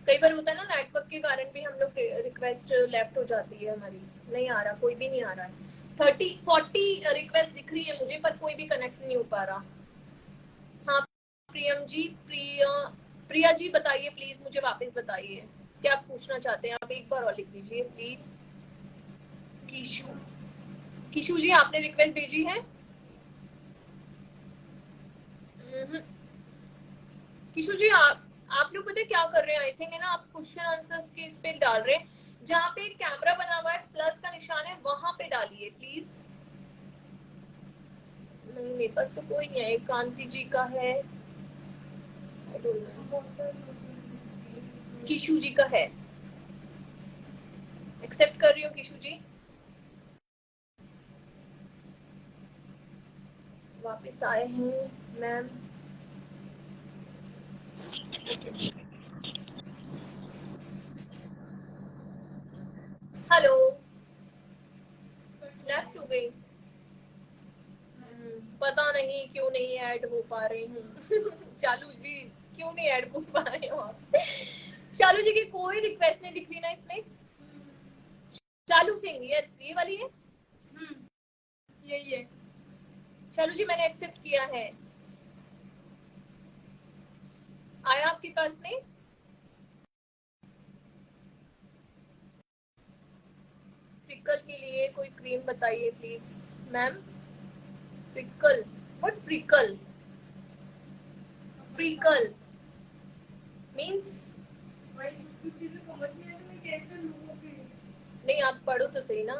कई बार होता है ना, नेटवर्क के कारण भी हम लोग रिक्वेस्ट लेफ्ट हो जाती है हमारी, नहीं आ रहा, कोई भी नहीं आ रहा है। 30-40 रिक्वेस्ट दिख रही है मुझे, पर कोई भी कनेक्ट नहीं हो पा रहा। हाँ प्रियम जी, प्रिया जी बताइए प्लीज, मुझे वापस बताइए क्या आप पूछना चाहते हैं। आप एक बार और लिख दीजिए प्लीज। किशु जी, आपने रिक्वेस्ट भेजी है? किशु जी, आप लोग पता क्या कर रहे हैं, आई थिंक है ना, आप क्वेश्चन आंसर्स के इस पे डाल रहे हैं, जहाँ पे कैमरा बना हुआ है प्लस का निशान है वहां पे डालिए प्लीज। नहीं, मेरे पास तो कोई नहीं है। कांति जी का है, किशु जी का है, एक्सेप्ट कर रही हूँ किशु जी। वापस आए हैं मैम। हेलो, लेफ्ट हो गई, पता नहीं क्यों नहीं ऐड हो पा रही हूँ। चालू जी, क्यों नहीं ऐड हो पा रहे हो आप? शालू जी की कोई रिक्वेस्ट नहीं दिख रही ना इसमें। शालू सिंह, यस ये वाली है। यही है। शालू जी मैंने एक्सेप्ट किया है। आया आपके पास में? फ्रिकल के लिए कोई क्रीम बताइए please ma'am. Fickle, what fickle? Fickle means भाई कुछ चीजें समझ नहीं आ रही, मैं कैसे लूँ फिर। नहीं, आप पढ़ो तो सही ना।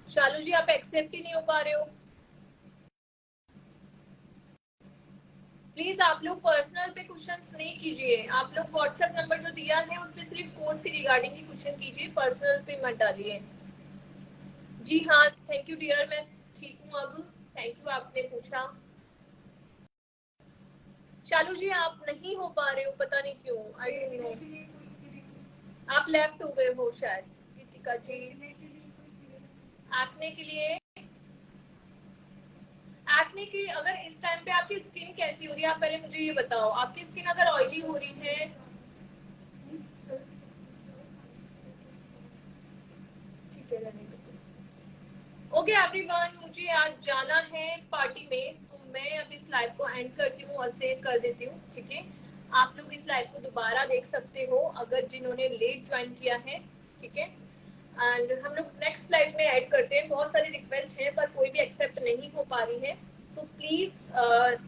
शालू जी आप एक्सेप्ट ही नहीं हो पा रहे हो। प्लीज आप लोग पर्सनल पे क्वेश्चंस नहीं कीजिए। आप लोग व्हाट्सएप नंबर जो दिया है उस पे सिर्फ कोर्स के रिगार्डिंग ही क्वेश्चन कीजिए, पर्सनल पे मत डालिए। जी हाँ, थैंक यू डियर, मैं ठीक हूँ अब। थैंक यू आपने पूछा। शालू जी आप नहीं हो पा रहे हो, पता नहीं क्यों, आई डोंट नो। आप लेफ्ट हो गए हो शायद। कृतिका जी एक्ने के लिए, एक्ने की अगर इस टाइम पे आपकी स्किन कैसी हो रही है, आप पहले मुझे ये बताओ। आपकी स्किन अगर ऑयली हो रही है, ठीक है रहने दो। ओके एवरीवन, मुझे आज जाना है पार्टी में, तो मैं अब इस लाइव को एंड करती हूँ और सेव कर देती हूँ, ठीक है। आप लोग इस लाइव को दोबारा देख सकते हो अगर जिन्होंने लेट ज्वाइन किया है, ठीक है। एंड हम लोग नेक्स्ट लाइव में ऐड करते हैं। बहुत सारी रिक्वेस्ट हैं पर कोई भी एक्सेप्ट नहीं हो पा रही है, सो प्लीज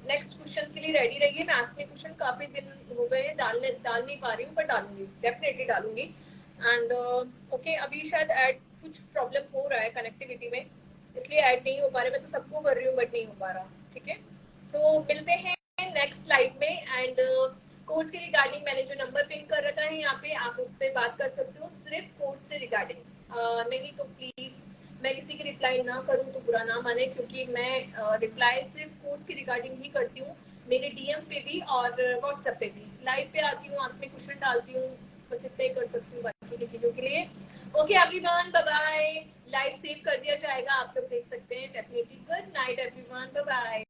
नेक्स्ट क्वेश्चन के लिए रेडी रहिए। मैं आज में क्वेश्चन काफी दिन हो गए हैं डाल नहीं पा रही हूँ, पर डालूंगी, डेफिनेटली डालूंगी। एंड ओके अभी शायद ऐड कुछ प्रॉब्लम हो रहा है कनेक्टिविटी में, इसलिए ऐड नहीं हो पा रहे। मैं तो सबको कर रही हूँ बट नहीं हो पा रहा, ठीक है। सो मिलते हैं नेक्स्ट लाइव में। एंड कोर्स के रिगार्डिंग मैंने जो नंबर पिन कर रखा है यहाँ पे, आप उस पर बात कर सकते हो सिर्फ कोर्स से रिगार्डिंग। नहीं तो प्लीज मैं किसी की रिप्लाई ना करूँ तो बुरा ना माने, क्योंकि मैं रिप्लाई सिर्फ कोर्स की रिगार्डिंग ही करती हूँ। मेरे डीएम पे भी और व्हाट्सएप पे भी लाइव पे आती हूँ, आज में क्वेश्चन डालती हूँ, बस इतना ही कर सकती हूँ बाकी की चीजों के लिए। Okay everyone, bye bye. Live save कर दिया जाएगा, आप लोग देख सकते हैं definitely. Good night everyone, bye bye.